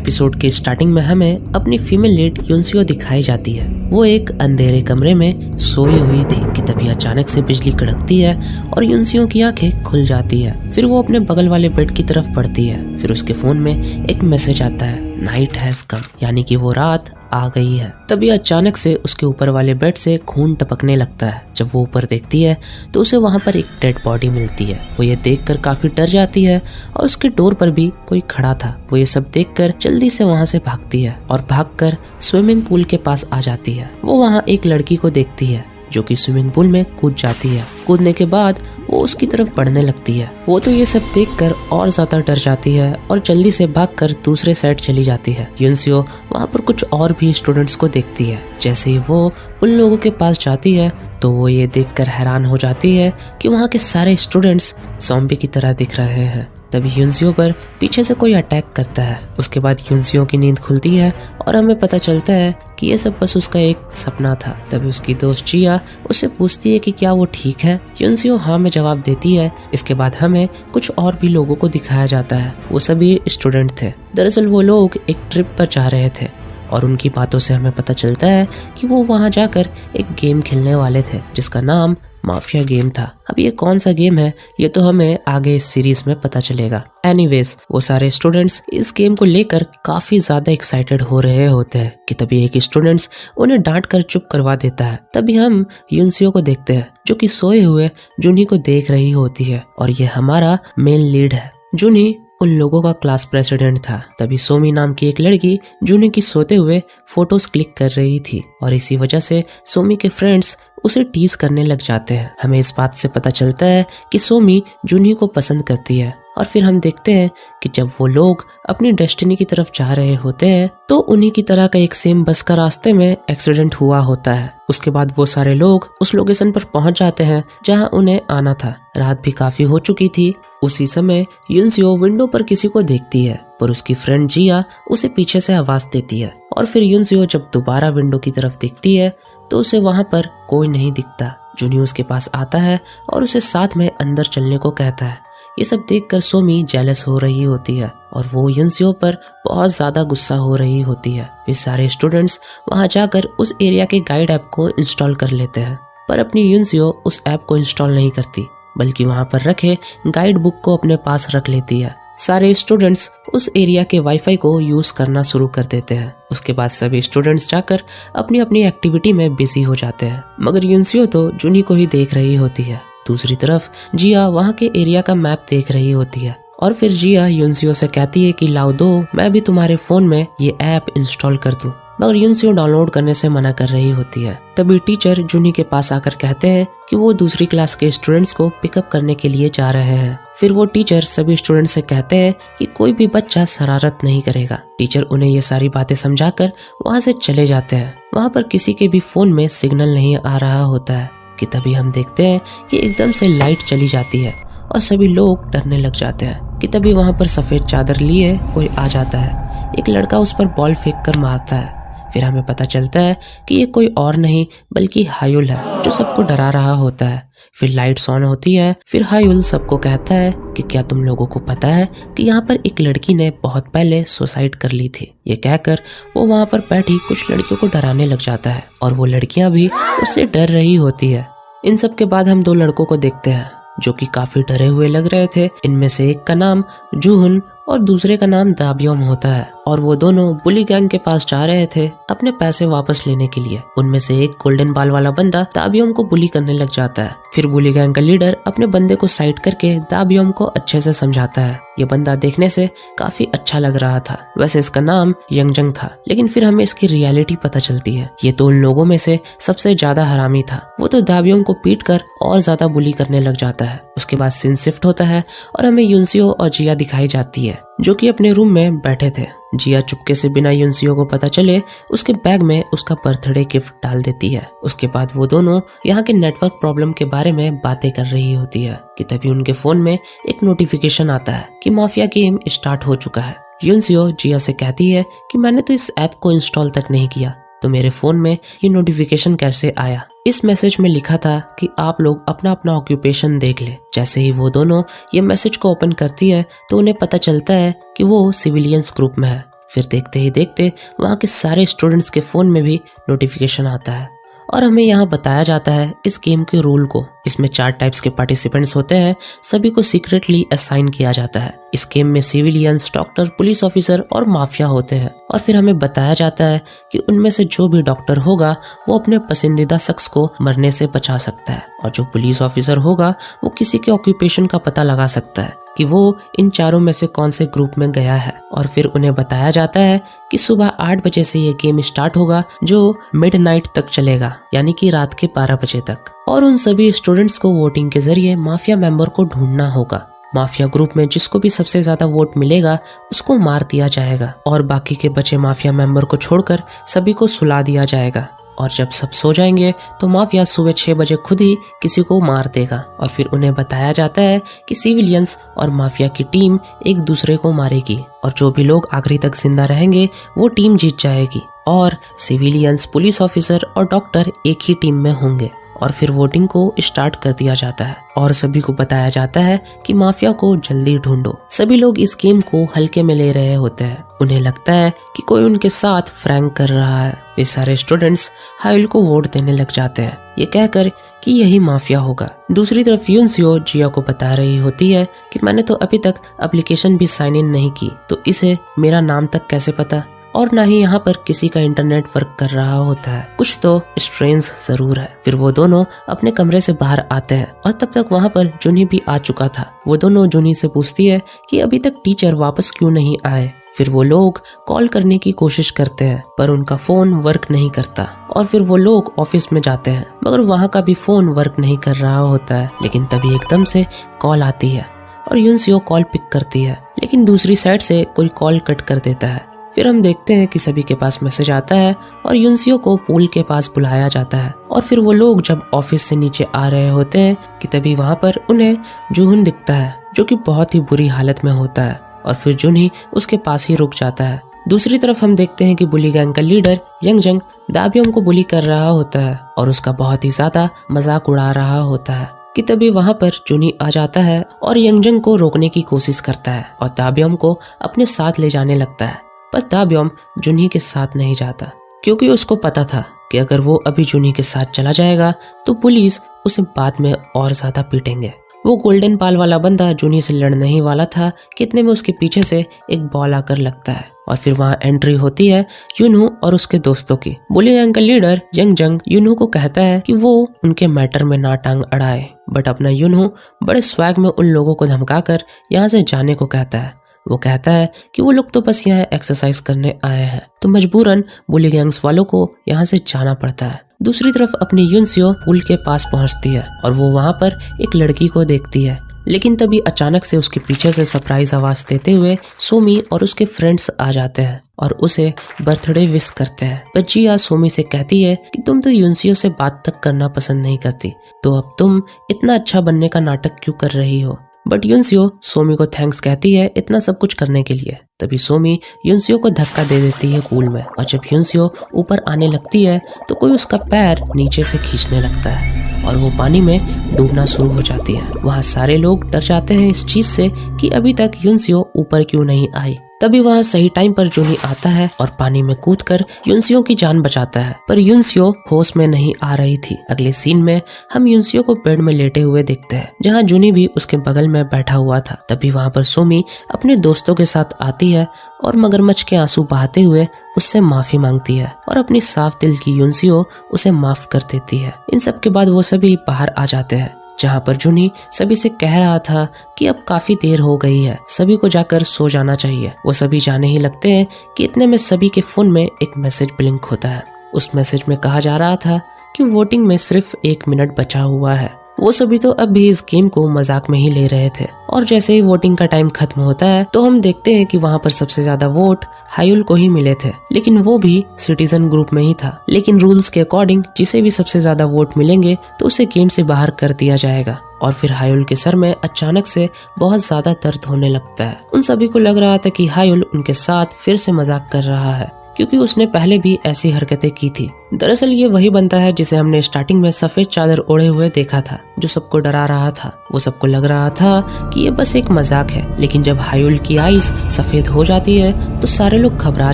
Episode के starting में हमें अपनी फीमेल लीड युनसियो दिखाई जाती है। वो एक अंधेरे कमरे में सोई हुई थी कि तभी अचानक से बिजली कड़कती है और युनसियो की आंखें खुल जाती है। फिर वो अपने बगल वाले बेड की तरफ बढ़ती है। फिर उसके फोन में एक मैसेज आता है, नाइट हैज कम, यानी कि वो रात आ गई है। तभी अचानक से उसके ऊपर वाले बेड से खून टपकने लगता है। जब वो ऊपर देखती है तो उसे वहां पर एक डेड बॉडी मिलती है। वो ये देखकर काफी डर जाती है और उसके डोर पर भी कोई खड़ा था। वो ये सब देखकर जल्दी से वहां से भागती है और भागकर स्विमिंग पूल के पास आ जाती है। वो वहां एक लड़की को देखती है जो कि स्विमिंग पूल में कूद जाती है। कूदने के बाद वो उसकी तरफ बढ़ने लगती है। वो तो ये सब देखकर और ज्यादा डर जाती है और जल्दी से भागकर दूसरे साइड चली जाती है। युनसियो वहाँ पर कुछ और भी स्टूडेंट्स को देखती है। जैसे ही वो उन लोगों के पास जाती है तो वो ये देखकर हैरान हो जाती है कि वहाँ के सारे स्टूडेंट्स ज़ॉम्बी की तरह दिख रहे हैं। तभी युनसियो पर पीछे से कोई अटैक करता है। उसके बाद युनसियो की नींद खुलती है और हमें पता चलता है कि ये सब बस उसका एक सपना था। तभी उसकी दोस्त जिया उससे पूछती है कि क्या वो ठीक है। युनसियो हाँ में जवाब देती है। इसके बाद हमें कुछ और भी लोगों को दिखाया जाता है। वो सभी स्टूडेंट थे। दरअसल वो लोग एक ट्रिप पर जा रहे थे और उनकी बातों से हमें पता चलता है कि वो वहाँ जाकर एक गेम खेलने वाले थे जिसका नाम माफिया गेम था। अब ये कौन सा गेम है ये तो हमें आगे इस सीरीज में पता चलेगा। एनीवेज वो सारे स्टूडेंट्स इस गेम को लेकर काफी ज्यादा एक्साइटेड हो रहे होते हैं कि तभी एक स्टूडेंट्स उन्हें डांट कर चुप करवा देता है। तभी हम युनसियो को देखते हैं जो कि सोए हुए जुनी को देख रही होती है और ये हमारा मेन लीड है। जुनी उन लोगों का क्लास प्रेसिडेंट था। तभी सोमी नाम की एक लड़की जूनी की सोते हुए फोटोज क्लिक कर रही थी और इसी वजह से सोमी के फ्रेंड्स उसे टीज करने लग जाते हैं। हमें इस बात से पता चलता है कि सोमी जूनी को पसंद करती है और फिर हम देखते हैं कि जब वो लोग अपनी डेस्टिनी की तरफ जा रहे होते हैं तो उन्हीं की तरह का एक सेम बस का रास्ते में एक्सीडेंट हुआ होता है। उसके बाद वो सारे लोग उस लोकेशन पर पहुंच जाते हैं जहां उन्हें आना था। रात भी काफी हो चुकी थी। उसी समय युनसियो विंडो पर किसी को देखती है पर उसकी फ्रेंड जिया उसे पीछे से आवाज देती है और फिर युनसियो जब दोबारा विंडो की तरफ देखती है तो उसे वहां पर कोई नहीं दिखता। जूनी उसके पास आता है और उसे साथ में अंदर चलने को कहता है। ये सब देखकर सोमी जेलस हो रही होती है और वो युनसियो पर बहुत ज्यादा गुस्सा हो रही होती है। ये सारे स्टूडेंट्स वहां जाकर उस एरिया के गाइड ऐप को इंस्टॉल कर लेते हैं पर अपनी युनसियो उस ऐप को इंस्टॉल नहीं करती बल्कि वहां पर रखे गाइड बुक को अपने पास रख लेती है। सारे स्टूडेंट्स उस एरिया के वाईफाई को यूज करना शुरू कर देते हैं। उसके बाद सभी स्टूडेंट्स जाकर अपनी अपनी एक्टिविटी में बिजी हो जाते हैं मगर युनसियो तो जूनी को ही देख रही होती है। दूसरी तरफ जिया वहाँ के एरिया का मैप देख रही होती है और फिर जिया युनसियो से कहती है कि लाओ दो, मैं भी तुम्हारे फोन में ये ऐप इंस्टॉल कर दूं। मगर युनसियो डाउनलोड करने से मना कर रही होती है। तभी टीचर जूनी के पास आकर कहते हैं कि वो दूसरी क्लास के स्टूडेंट्स को पिकअप करने के लिए जा रहे हैं। फिर वो टीचर सभी स्टूडेंट्स से कहते हैं कि कोई भी बच्चा शरारत नहीं करेगा। टीचर उन्हें ये सारी बातें समझाकर वहाँ से चले जाते हैं। वहाँ पर किसी के भी फोन में सिग्नल नहीं आ रहा होता है कि तभी हम देखते हैं कि एकदम से लाइट चली जाती है और सभी लोग डरने लग जाते हैं कि तभी वहाँ पर सफेद चादर लिए कोई आ जाता है। एक लड़का उस पर बॉल फेंक कर मारता है। फिर हमें पता चलता है कि ये कोई और नहीं बल्कि हायुल है जो सबको डरा रहा होता है। फिर लाइट्स ऑन होती है। फिर हायुल सबको कहता है कि क्या तुम लोगों को पता है कि यहाँ पर एक लड़की ने बहुत पहले सुसाइड कर ली थी। ये कहकर वो वहाँ पर बैठी कुछ लड़कियों को डराने लग जाता है और वो लड़कियां भी उससे डर रही होती है। इन सब के बाद हम दो लड़कों को देखते हैं जो कि काफी डरे हुए लग रहे थे। इनमें से एक का नाम जूहुन और दूसरे का नाम दाबियोम होता है और वो दोनों बुली गैंग के पास जा रहे थे अपने पैसे वापस लेने के लिए। उनमें से एक गोल्डन बाल वाला बंदा दाबियोम को बुली करने लग जाता है। फिर बुली गैंग का लीडर अपने बंदे को साइड करके दाबियोम को अच्छे से समझाता है। ये बंदा देखने से काफी अच्छा लग रहा था। वैसे इसका नाम यंगजंग था लेकिन फिर हमें इसकी रियलिटी पता चलती है। ये तो उन लोगों में से सबसे ज्यादा हरामी था। वो तो दाबियोम को पीट कर और ज्यादा बुली करने लग जाता है। उसके बाद सीन शिफ्ट होता है और हमें युनसियो और जिया दिखाई जाती है जो कि अपने रूम में बैठे थे। जिया चुपके से बिना युनसियो को पता चले उसके बैग में उसका बर्थडे गिफ्ट डाल देती है। उसके बाद वो दोनों यहाँ के नेटवर्क प्रॉब्लम के बारे में बातें कर रही होती है कि तभी उनके फोन में एक नोटिफिकेशन आता है कि माफिया गेम स्टार्ट हो चुका है। युनसियो जिया से कहती है कि मैंने तो इस ऐप को इंस्टॉल तक नहीं किया तो मेरे फोन में ये नोटिफिकेशन कैसे आया। इस मैसेज में लिखा था कि आप लोग अपना अपना ऑक्यूपेशन देख ले। जैसे ही वो दोनों ये मैसेज को ओपन करती है तो उन्हें पता चलता है कि वो सिविलियंस ग्रुप में है। फिर देखते ही देखते वहाँ के सारे स्टूडेंट्स के फ़ोन में भी नोटिफिकेशन आता है और हमें यहाँ बताया जाता है इस गेम के रूल को। इसमें 4 टाइप्स के पार्टिसिपेंट्स होते हैं, सभी को सीक्रेटली असाइन किया जाता है। इस गेम में सिविलियंस, डॉक्टर, पुलिस ऑफिसर और माफिया होते हैं और फिर हमें बताया जाता है कि उनमें से जो भी डॉक्टर होगा वो अपने पसंदीदा शख्स को मरने से बचा सकता है और जो पुलिस ऑफिसर होगा वो किसी के ऑक्यूपेशन का पता लगा सकता है कि वो इन चारों में से कौन से ग्रुप में गया है। और फिर उन्हें बताया जाता है कि सुबह 8 बजे से ये गेम स्टार्ट होगा जो मिडनाइट तक चलेगा, यानी कि रात के 12 बजे तक। और उन सभी स्टूडेंट्स को वोटिंग के जरिए माफिया मेंबर को ढूंढना होगा। माफिया ग्रुप में जिसको भी सबसे ज्यादा वोट मिलेगा उसको मार दिया जाएगा और बाकी के बचे माफिया मेंबर को छोड़कर सभी को सुला दिया जाएगा। और जब सब सो जाएंगे तो माफिया सुबह 6 बजे खुद ही किसी को मार देगा और फिर उन्हें बताया जाता है कि सिविलियंस और माफिया की टीम एक दूसरे को मारेगी और जो भी लोग आखिरी तक जिंदा रहेंगे वो टीम जीत जाएगी और सिविलियंस, पुलिस ऑफिसर और डॉक्टर एक ही टीम में होंगे। और फिर वोटिंग को स्टार्ट कर दिया जाता है और सभी को बताया जाता है कि माफिया को जल्दी ढूंढो। सभी लोग इस गेम को हल्के में ले रहे होते हैं। उन्हें लगता है कि कोई उनके साथ फ्रैंक कर रहा है। वे सारे स्टूडेंट्स हायुल को वोट देने लग जाते हैं, ये कहकर कि यही माफिया होगा। दूसरी तरफ युनसियो जिया को बता रही होती है कि मैंने तो अभी तक एप्लीकेशन भी साइन इन नहीं की, तो इसे मेरा नाम तक कैसे पता, और ना ही यहाँ पर किसी का इंटरनेट वर्क कर रहा होता है। कुछ तो स्ट्रेंज जरूर है। फिर वो दोनों अपने कमरे से बाहर आते हैं और तब तक वहाँ पर जुनी भी आ चुका था। वो दोनों जुनी से पूछती है कि अभी तक टीचर वापस क्यों नहीं आए। फिर वो लोग कॉल करने की कोशिश करते हैं पर उनका फोन वर्क नहीं करता और फिर वो लोग ऑफिस में जाते हैं मगर वहाँ का भी फोन वर्क नहीं कर रहा होता है। लेकिन तभी एकदम से कॉल आती है और युनसियो कॉल पिक करती है, लेकिन दूसरी साइड से कोई कॉल कट कर देता है। फिर हम देखते हैं कि सभी के पास मैसेज आता है और युनसियो को पूल के पास बुलाया जाता है और फिर वो लोग जब ऑफिस से नीचे आ रहे होते हैं कि तभी वहाँ पर उन्हें जुहुन दिखता है जो कि बहुत ही बुरी हालत में होता है और फिर जुन उसके पास ही रुक जाता है। दूसरी तरफ हम देखते हैं कि बुली गैंग का लीडर यंगजंग दाबियोम को बुली कर रहा होता है और उसका बहुत ही ज्यादा मजाक उड़ा रहा होता है कि तभी वहाँ पर जुनी आ जाता है और यंगजंग को रोकने की कोशिश करता है और दाबियोम को अपने साथ ले जाने लगता है। पर दाबियोम जुनी के साथ नहीं जाता क्योंकि उसको पता था कि अगर वो अभी जुनी के साथ चला जाएगा तो पुलिस उसे बाद में और ज्यादा पीटेंगे। वो गोल्डन पाल वाला बंदा जुनी से लड़ने ही वाला था कि इतने में उसके पीछे से एक बॉल आकर लगता है और फिर वहाँ एंट्री होती है युनहू और उसके दोस्तों की। बुली गैंग का लीडर यंगजंग युनहू को कहता है कि वो उनके मैटर में ना टांग अड़ाए, बट अपना युनहू बड़े स्वैग में उन लोगों को धमकाकर यहाँ से जाने को कहता है। वो कहता है कि वो लोग तो बस यहाँ एक्सरसाइज करने आए हैं, तो मजबूरन बुली गैंग्स वालों को यहाँ से जाना पड़ता है। दूसरी तरफ अपनी युनसियो पुल के पास पहुँचती है और वो वहाँ पर एक लड़की को देखती है, लेकिन तभी अचानक से उसके पीछे से सरप्राइज आवाज देते हुए सोमी और उसके फ्रेंड्स आ जाते हैं और उसे बर्थडे विश करते हैं। पर जिया सोमी से कहती है कि तुम तो युनसियो से बात तक करना पसंद नहीं करती, तो अब तुम इतना अच्छा बनने का नाटक क्यों कर रही हो। बट युनसियो सोमी को थैंक्स कहती है इतना सब कुछ करने के लिए। तभी सोमी युनसियो को धक्का दे देती है पूल में और जब युनसियो ऊपर आने लगती है तो कोई उसका पैर नीचे से खींचने लगता है और वो पानी में डूबना शुरू हो जाती है। वहाँ सारे लोग डर जाते हैं इस चीज से कि अभी तक युनसियो ऊपर क्यों नहीं आई। तभी वहाँ सही टाइम पर जुनी आता है और पानी में कूदकर युनसियो की जान बचाता है, पर युनसियो होश में नहीं आ रही थी। अगले सीन में हम युनसियो को बेड में लेटे हुए देखते हैं जहाँ जुनी भी उसके बगल में बैठा हुआ था। तभी वहाँ पर सोमी अपने दोस्तों के साथ आती है और मगरमच्छ के आंसू बहाते हुए उससे माफी मांगती है और अपनी साफ दिल की युनसियो उसे माफ कर देती है। इन सब के बाद वो सभी बाहर आ जाते हैं जहाँ पर जुनी सभी से कह रहा था कि अब काफी देर हो गई है, सभी को जाकर सो जाना चाहिए। वो सभी जाने ही लगते हैं कि इतने में सभी के फोन में एक मैसेज ब्लिंक होता है। उस मैसेज में कहा जा रहा था कि वोटिंग में सिर्फ 1 मिनट बचा हुआ है। वो सभी तो अब भी इस गेम को मजाक में ही ले रहे थे और जैसे ही वोटिंग का टाइम खत्म होता है तो हम देखते हैं कि वहाँ पर सबसे ज्यादा वोट हायुल को ही मिले थे, लेकिन वो भी सिटीजन ग्रुप में ही था। लेकिन रूल्स के अकॉर्डिंग जिसे भी सबसे ज्यादा वोट मिलेंगे तो उसे गेम से बाहर कर दिया जाएगा। और फिर हायुल के सर में अचानक से बहुत ज्यादा दर्द होने लगता है। उन सभी को लग रहा था कि हायुल उनके साथ फिर से मजाक कर रहा है, क्योंकि उसने पहले भी ऐसी हरकतें की थी। दरअसल ये वही बंदा है जिसे हमने स्टार्टिंग में सफेद चादर ओढ़े हुए देखा था, जो सबको डरा रहा था। वो सबको लग रहा था कि ये बस एक मजाक है, लेकिन जब हायुल की आईज सफेद हो जाती है तो सारे लोग घबरा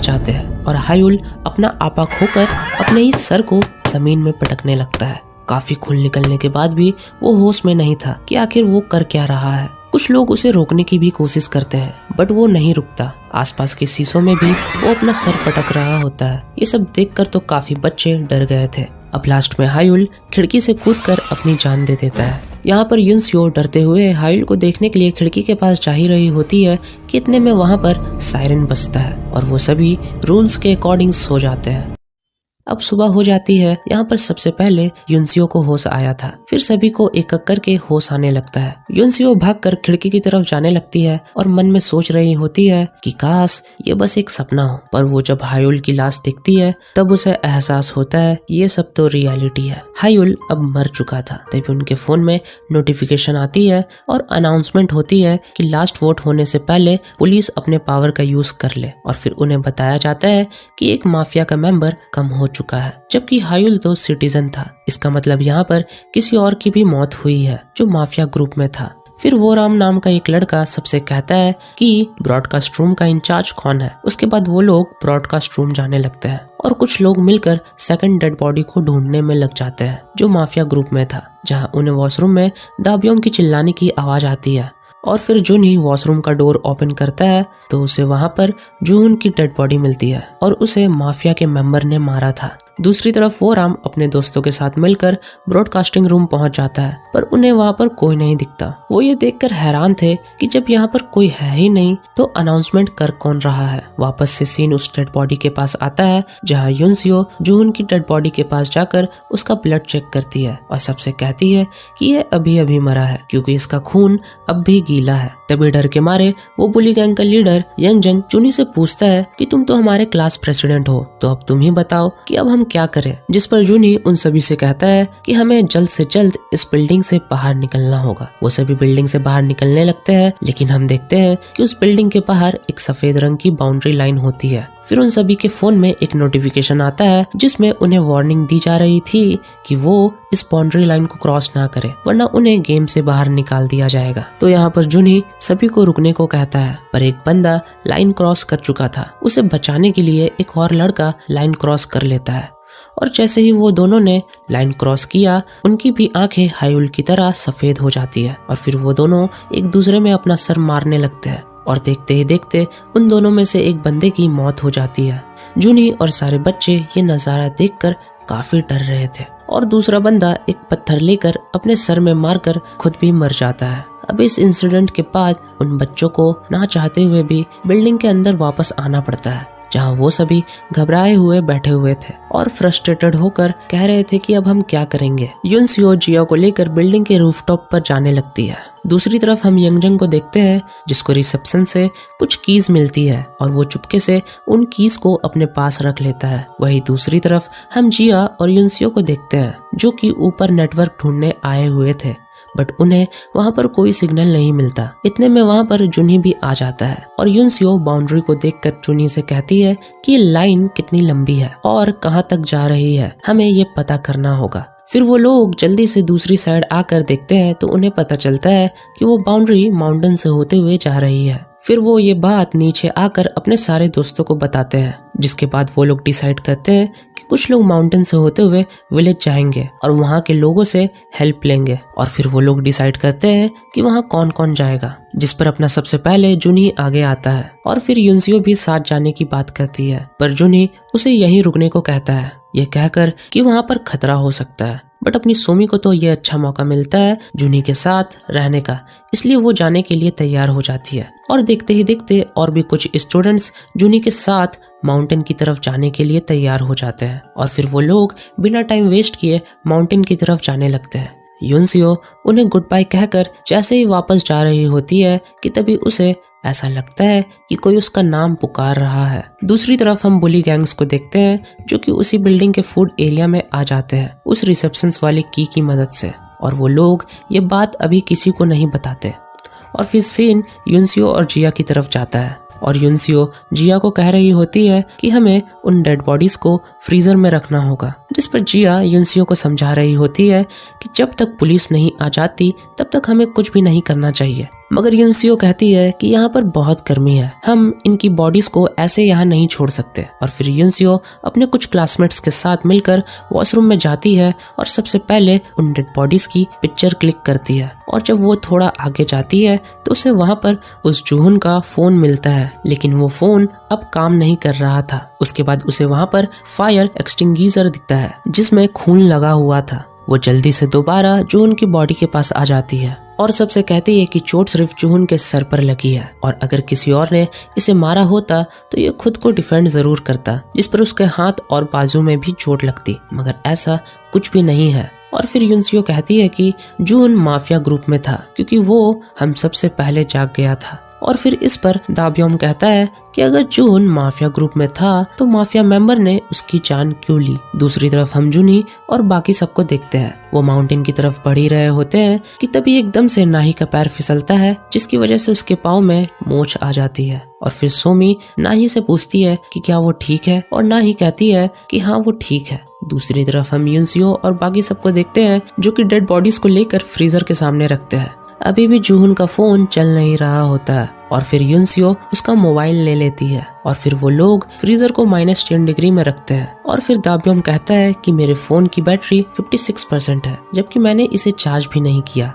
जाते हैं और हायुल अपना आपा खोकर अपने ही सर को जमीन में पटकने लगता है। काफी खून निकलने के बाद भी वो होश में नहीं था कि आखिर वो कर क्या रहा है। कुछ लोग उसे रोकने की भी कोशिश करते हैं, बट वो नहीं रुकता। आसपास के शीशों में भी वो अपना सर पटक रहा होता है। ये सब देखकर तो काफी बच्चे डर गए थे। अब लास्ट में हायुल खिड़की से कूदकर अपनी जान दे देता है। यहाँ पर युनसियो डरते हुए हायुल को देखने के लिए खिड़की के पास जा ही रही होती है कि इतने में वहाँ पर सायरन बजता है और वो सभी रूल्स के अकॉर्डिंग सो जाते हैं। अब सुबह हो जाती है। यहाँ पर सबसे पहले युनसियो को होश आया था, फिर सभी को एक एक करके होश आने लगता है। युनसियो भागकर खिड़की की तरफ जाने लगती है और मन में सोच रही होती है कि काश ये बस एक सपना हो। पर वो जब हायुल की लाश देखती है तब उसे एहसास होता है ये सब तो रियलिटी है। हायुल अब मर चुका था। तभी उनके फोन में नोटिफिकेशन आती है और अनाउंसमेंट होती है कि लास्ट वोट होने से पहले पुलिस अपने पावर का यूज कर ले, और फिर उन्हें बताया जाता है कि एक माफिया का मेंबर कम हो चुका है, जबकि हायुल तो सिटीजन था। इसका मतलब यहाँ पर किसी और की भी मौत हुई है जो माफिया ग्रुप में था। फिर वो राम नाम का एक लड़का सबसे कहता है कि ब्रॉडकास्ट रूम का इंचार्ज कौन है। उसके बाद वो लोग ब्रॉडकास्ट रूम जाने लगते हैं और कुछ लोग मिलकर सेकंड डेड बॉडी को ढूंढने में लग जाते हैं जो माफिया ग्रुप में था, जहां उन्हें वॉशरूम में दाबियों की चिल्लाने की आवाज आती है। और फिर जुन ही वॉशरूम का डोर ओपन करता है तो उसे वहां पर जून की डेड बॉडी मिलती है और उसे माफिया के मेंबर ने मारा था। दूसरी तरफ वो राम अपने दोस्तों के साथ मिलकर ब्रॉडकास्टिंग रूम पहुंच जाता है, पर उन्हें वहां पर कोई नहीं दिखता। वो ये देखकर हैरान थे कि जब यहाँ पर कोई है ही नहीं तो अनाउंसमेंट कर कौन रहा है। वापस से सीन उस डेड बॉडी के पास आता है जहाँ युनसियो जून की डेड बॉडी के पास जाकर उसका ब्लड चेक करती है और सबसे कहती है कि ये अभी अभी मरा है क्योंकि इसका खून अब भी गीला है। तभी डर के मारे वो बुली गैंग का लीडर यंगजंग जुनी से पूछता है कि तुम तो हमारे क्लास प्रेसिडेंट हो, तो अब तुम ही बताओ कि अब हम क्या करें। जिस पर जूनी उन सभी से कहता है कि हमें जल्द से जल्द इस बिल्डिंग से बाहर निकलना होगा। वो सभी बिल्डिंग से बाहर निकलने लगते हैं, लेकिन हम देखते हैं कि उस बिल्डिंग के बाहर एक सफेद रंग की बाउंड्री लाइन होती है। फिर उन सभी के फोन में एक नोटिफिकेशन आता है जिसमें उन्हें वार्निंग दी जा रही थी कि वो इस बाउंड्री लाइन को क्रॉस ना करे वरना उन्हें गेम से बाहर निकाल दिया जाएगा। तो यहाँ पर जुनी सभी को रुकने को कहता है, पर एक बंदा लाइन क्रॉस कर चुका था। उसे बचाने के लिए एक और लड़का लाइन क्रॉस कर लेता है और जैसे ही वो दोनों ने लाइन क्रॉस किया उनकी भी आंखें हायुल की तरह सफेद हो जाती है और फिर वो दोनों एक दूसरे में अपना सर मारने लगते हैं और देखते ही देखते उन दोनों में से एक बंदे की मौत हो जाती है। जूनी और सारे बच्चे ये नजारा देखकर काफी डर रहे थे और दूसरा बंदा एक पत्थर लेकर अपने सर में मारकर खुद भी मर जाता है। अब इस इंसिडेंट के बाद उन बच्चों को ना चाहते हुए भी बिल्डिंग के अंदर वापस आना पड़ता है, जहाँ वो सभी घबराए हुए बैठे हुए थे और फ्रस्ट्रेटेड होकर कह रहे थे कि अब हम क्या करेंगे। युनसियो जिया को लेकर बिल्डिंग के रूफटॉप पर जाने लगती है। दूसरी तरफ हम यंगजंग को देखते हैं जिसको रिसेप्शन से कुछ कीज मिलती है और वो चुपके से उन कीज को अपने पास रख लेता है। वही दूसरी तरफ हम जिया और युनसियो को देखते हैं जो कि ऊपर नेटवर्क ढूंढने आए हुए थे, बट उन्हें वहां पर कोई सिग्नल नहीं मिलता। इतने में वहां पर जुनी भी आ जाता है और युनसियो बाउंड्री को देखकर जुनी से कहती है कि लाइन कितनी लंबी है और कहां तक जा रही है, हमें ये पता करना होगा। फिर वो लोग जल्दी से दूसरी साइड आकर देखते हैं तो उन्हें पता चलता है कि वो बाउंड्री माउंटेन से होते हुए जा रही है। फिर वो ये बात नीचे आकर अपने सारे दोस्तों को बताते हैं, जिसके बाद वो लोग डिसाइड करते हैं कि कुछ लोग माउंटेन से होते हुए विलेज जाएंगे और वहाँ के लोगों से हेल्प लेंगे। और फिर वो लोग डिसाइड करते हैं कि वहाँ कौन कौन जाएगा, जिस पर अपना सबसे पहले जुनी आगे आता है और फिर युनसियो भी साथ जाने की बात करती है, पर जुनी उसे यहीं रुकने को कहता है, ये कहकर कि वहाँ पर खतरा हो सकता है। बट अपनी सोमी को तो ये अच्छा मौका मिलता है जुनी के साथ रहने का, इसलिए वो जाने के लिए तैयार हो जाती है। और देखते ही देखते और भी कुछ स्टूडेंट्स जुनी के साथ माउंटेन की तरफ जाने के लिए तैयार हो जाते हैं और फिर वो लोग बिना टाइम वेस्ट किए माउंटेन की तरफ जाने लगते हैं। युनसियो उन्हें गुड बाय कहकर जैसे ही वापस जा रही होती है कि तभी उसे ऐसा लगता है कि कोई उसका नाम पुकार रहा है। दूसरी तरफ हम बुली गैंग्स को देखते हैं जो कि उसी बिल्डिंग के फूड एरिया में आ जाते हैं उस रिसेप्शंस वाली की मदद से, और वो लोग ये बात अभी किसी को नहीं बताते। और फिर सीन युनसियो और जिया की तरफ जाता है और युनसियो जिया को कह रही होती है कि हमें उन डेड बॉडीज को फ्रीजर में रखना होगा, जिस पर जिया युनसियो को समझा रही होती है कि जब तक पुलिस नहीं आ जाती तब तक हमें कुछ भी नहीं करना चाहिए। मगर युनसियो कहती है कि यहाँ पर बहुत गर्मी है, हम इनकी बॉडीज को ऐसे यहाँ नहीं छोड़ सकते। और फिर युनसियो अपने कुछ क्लासमेट्स के साथ मिलकर वॉशरूम में जाती है और सबसे पहले उन डेड बॉडीज की पिक्चर क्लिक करती है। और जब वो थोड़ा आगे जाती है तो उसे वहाँ पर उस जूहुन का फोन मिलता है, लेकिन वो फोन अब काम नहीं कर रहा था। उसके बाद उसे वहाँ पर फायर एक्सटिंग्विशर दिखता है जिसमें खून लगा हुआ था। वो जल्दी से दोबारा जूहुन की बॉडी के पास आ जाती है और सबसे कहती है कि चोट सिर्फ जूहुन के सर पर लगी है और अगर किसी और ने इसे मारा होता तो ये खुद को डिफेंड जरूर करता, जिस पर उसके हाथ और बाजू में भी चोट लगती, मगर ऐसा कुछ भी नहीं है। और फिर युनसियो कहती है कि जूहुन माफिया ग्रुप में था क्योंकि वो हम सबसे पहले जाग गया था। और फिर इस पर दाब्योम कहता है कि अगर जूहुन माफिया ग्रुप में था तो माफिया मेंबर ने उसकी जान क्यों ली। दूसरी तरफ हम जुनी और बाकी सबको देखते हैं। वो माउंटेन की तरफ बढ़ ही रहे होते हैं कि तभी एकदम से नाही का पैर फिसलता है, जिसकी वजह से उसके पाँव में मोच आ जाती है। और फिर सोमी नाही से पूछती है कि क्या वो ठीक है, और नाही कहती है कि हाँ वो ठीक है। दूसरी तरफ हम युनसियो और बाकी सबको देखते हैं जो कि डेड बॉडीज को लेकर फ्रीजर के सामने रखते हैं। अभी भी जूहुन का फोन चल नहीं रहा होता है और फिर युनसियो उसका मोबाइल ले लेती है और फिर वो लोग फ्रीजर को -10 डिग्री में रखते हैं। और फिर दाब्योम कहता है कि मेरे फोन की बैटरी 56% है, जबकि मैंने इसे चार्ज भी नहीं किया।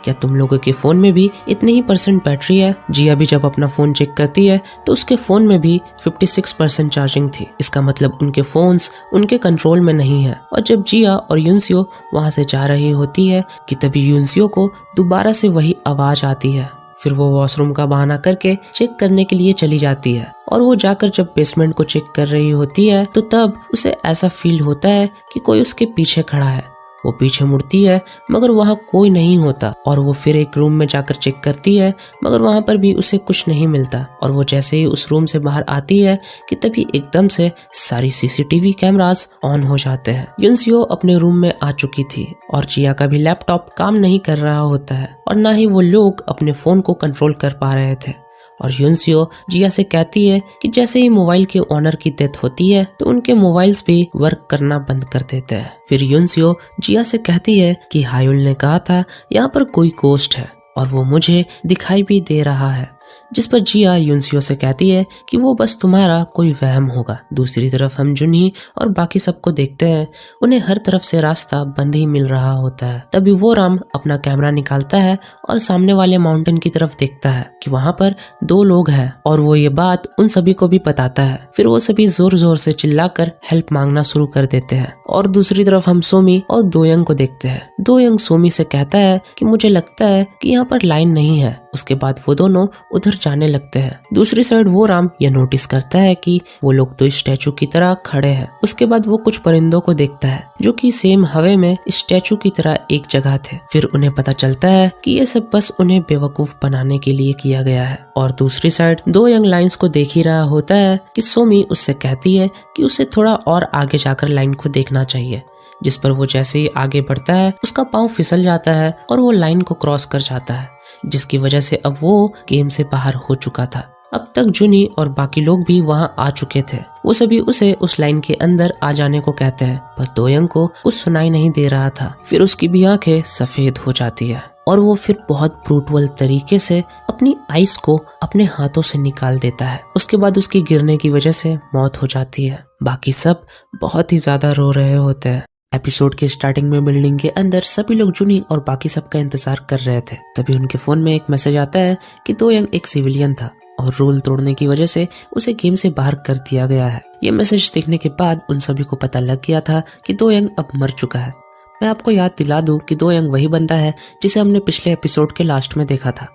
क्या तुम लोगों के फोन में भी इतनी ही % बैटरी है? जिया भी जब अपना फोन चेक करती है तो उसके फोन में भी 56% चार्जिंग थी। इसका मतलब उनके फोन्स उनके कंट्रोल में नहीं है। और जब जिया और युनसियो वहां से जा रही होती है कि तभी युनसियो को दोबारा से वही आवाज आती है। फिर वो वॉशरूम का बहाना करके चेक करने के लिए चली जाती है और वो जाकर जब बेसमेंट को चेक कर रही होती है तो तब उसे ऐसा फील होता है कि कोई उसके पीछे खड़ा है। वो पीछे मुड़ती है मगर वहाँ कोई नहीं होता और वो फिर एक रूम में जाकर चेक करती है, मगर वहाँ पर भी उसे कुछ नहीं मिलता। और वो जैसे ही उस रूम से बाहर आती है कि तभी एकदम से सारी CCTV कैमरास ऑन हो जाते हैं। युनसियो अपने रूम में आ चुकी थी और जिया का भी लैपटॉप काम नहीं कर रहा होता है और ना ही वो लोग अपने फोन को कंट्रोल कर पा रहे थे। और युनसियो जिया से कहती है कि जैसे ही मोबाइल के ओनर की डेथ होती है तो उनके मोबाइल्स भी वर्क करना बंद कर देते हैं। फिर युनसियो जिया से कहती है कि हायुल ने कहा था यहाँ पर कोई गोस्ट है और वो मुझे दिखाई भी दे रहा है, जिस पर जिया युनसियो से कहती है कि वो बस तुम्हारा कोई वहम होगा। दूसरी तरफ हम जुनी और बाकी सबको देखते हैं, उन्हें हर तरफ से रास्ता बंद ही मिल रहा होता है। तभी वो राम अपना कैमरा निकालता है और सामने वाले माउंटेन की तरफ देखता है कि वहाँ पर 2 लोग हैं और वो ये बात उन सभी को भी बताता है। फिर वो सभी जोर जोर से चिल्लाकर हेल्प मांगना शुरू कर देते हैं। और दूसरी तरफ हम सोमी और दोयंग को देखते हैं। दोयंग सोमी से कहता है कि मुझे लगता है कि यहाँ पर लाइन नहीं है। उसके बाद वो दोनों उधर जाने लगते हैं। दूसरी साइड वो राम ये नोटिस करता है कि वो लोग तो स्टैचू की तरह खड़े हैं। उसके बाद वो कुछ परिंदों को देखता है जो कि सेम हवा में स्टैचू की तरह एक जगह थे। फिर उन्हें पता चलता है कि ये सब बस उन्हें बेवकूफ बनाने के लिए किया गया है। और दूसरी साइड दोयंग लाइंस को देख ही रहा होता है कि सोमी उससे कहती है कि उसे थोड़ा और आगे जाकर लाइन को देखना चाहिए, जिस पर वो जैसे ही आगे बढ़ता है उसका पाँव फिसल जाता है और वो लाइन को क्रॉस कर जाता है, जिसकी वजह से अब वो गेम से बाहर हो चुका था। अब तक जुनी और बाकी लोग भी वहां आ चुके थे। वो सभी उसे उस लाइन के अंदर आ जाने को कहते हैं, पर दोयंग को कुछ सुनाई नहीं दे रहा था। फिर उसकी भी आंखें सफेद हो जाती है और वो फिर बहुत ब्रूटल तरीके से अपनी आइस को अपने हाथों से निकाल देता है। उसके बाद उसकी गिरने की वजह से मौत हो जाती है। बाकी सब बहुत ही ज्यादा रो रहे होते हैं। एपिसोड के स्टार्टिंग में बिल्डिंग के अंदर सभी लोग जुनी और बाकी सबका इंतजार कर रहे थे। तभी उनके फोन में एक मैसेज आता है कि दोयंग एक सिविलियन था और रूल तोड़ने की वजह से उसे गेम से बाहर कर दिया गया है। ये मैसेज देखने के बाद उन सभी को पता लग गया था कि दोयंग अब मर चुका है। मैं आपको याद दिला दूं कि दोयंग वही बंदा है जिसे हमने पिछले एपिसोड के लास्ट में देखा था।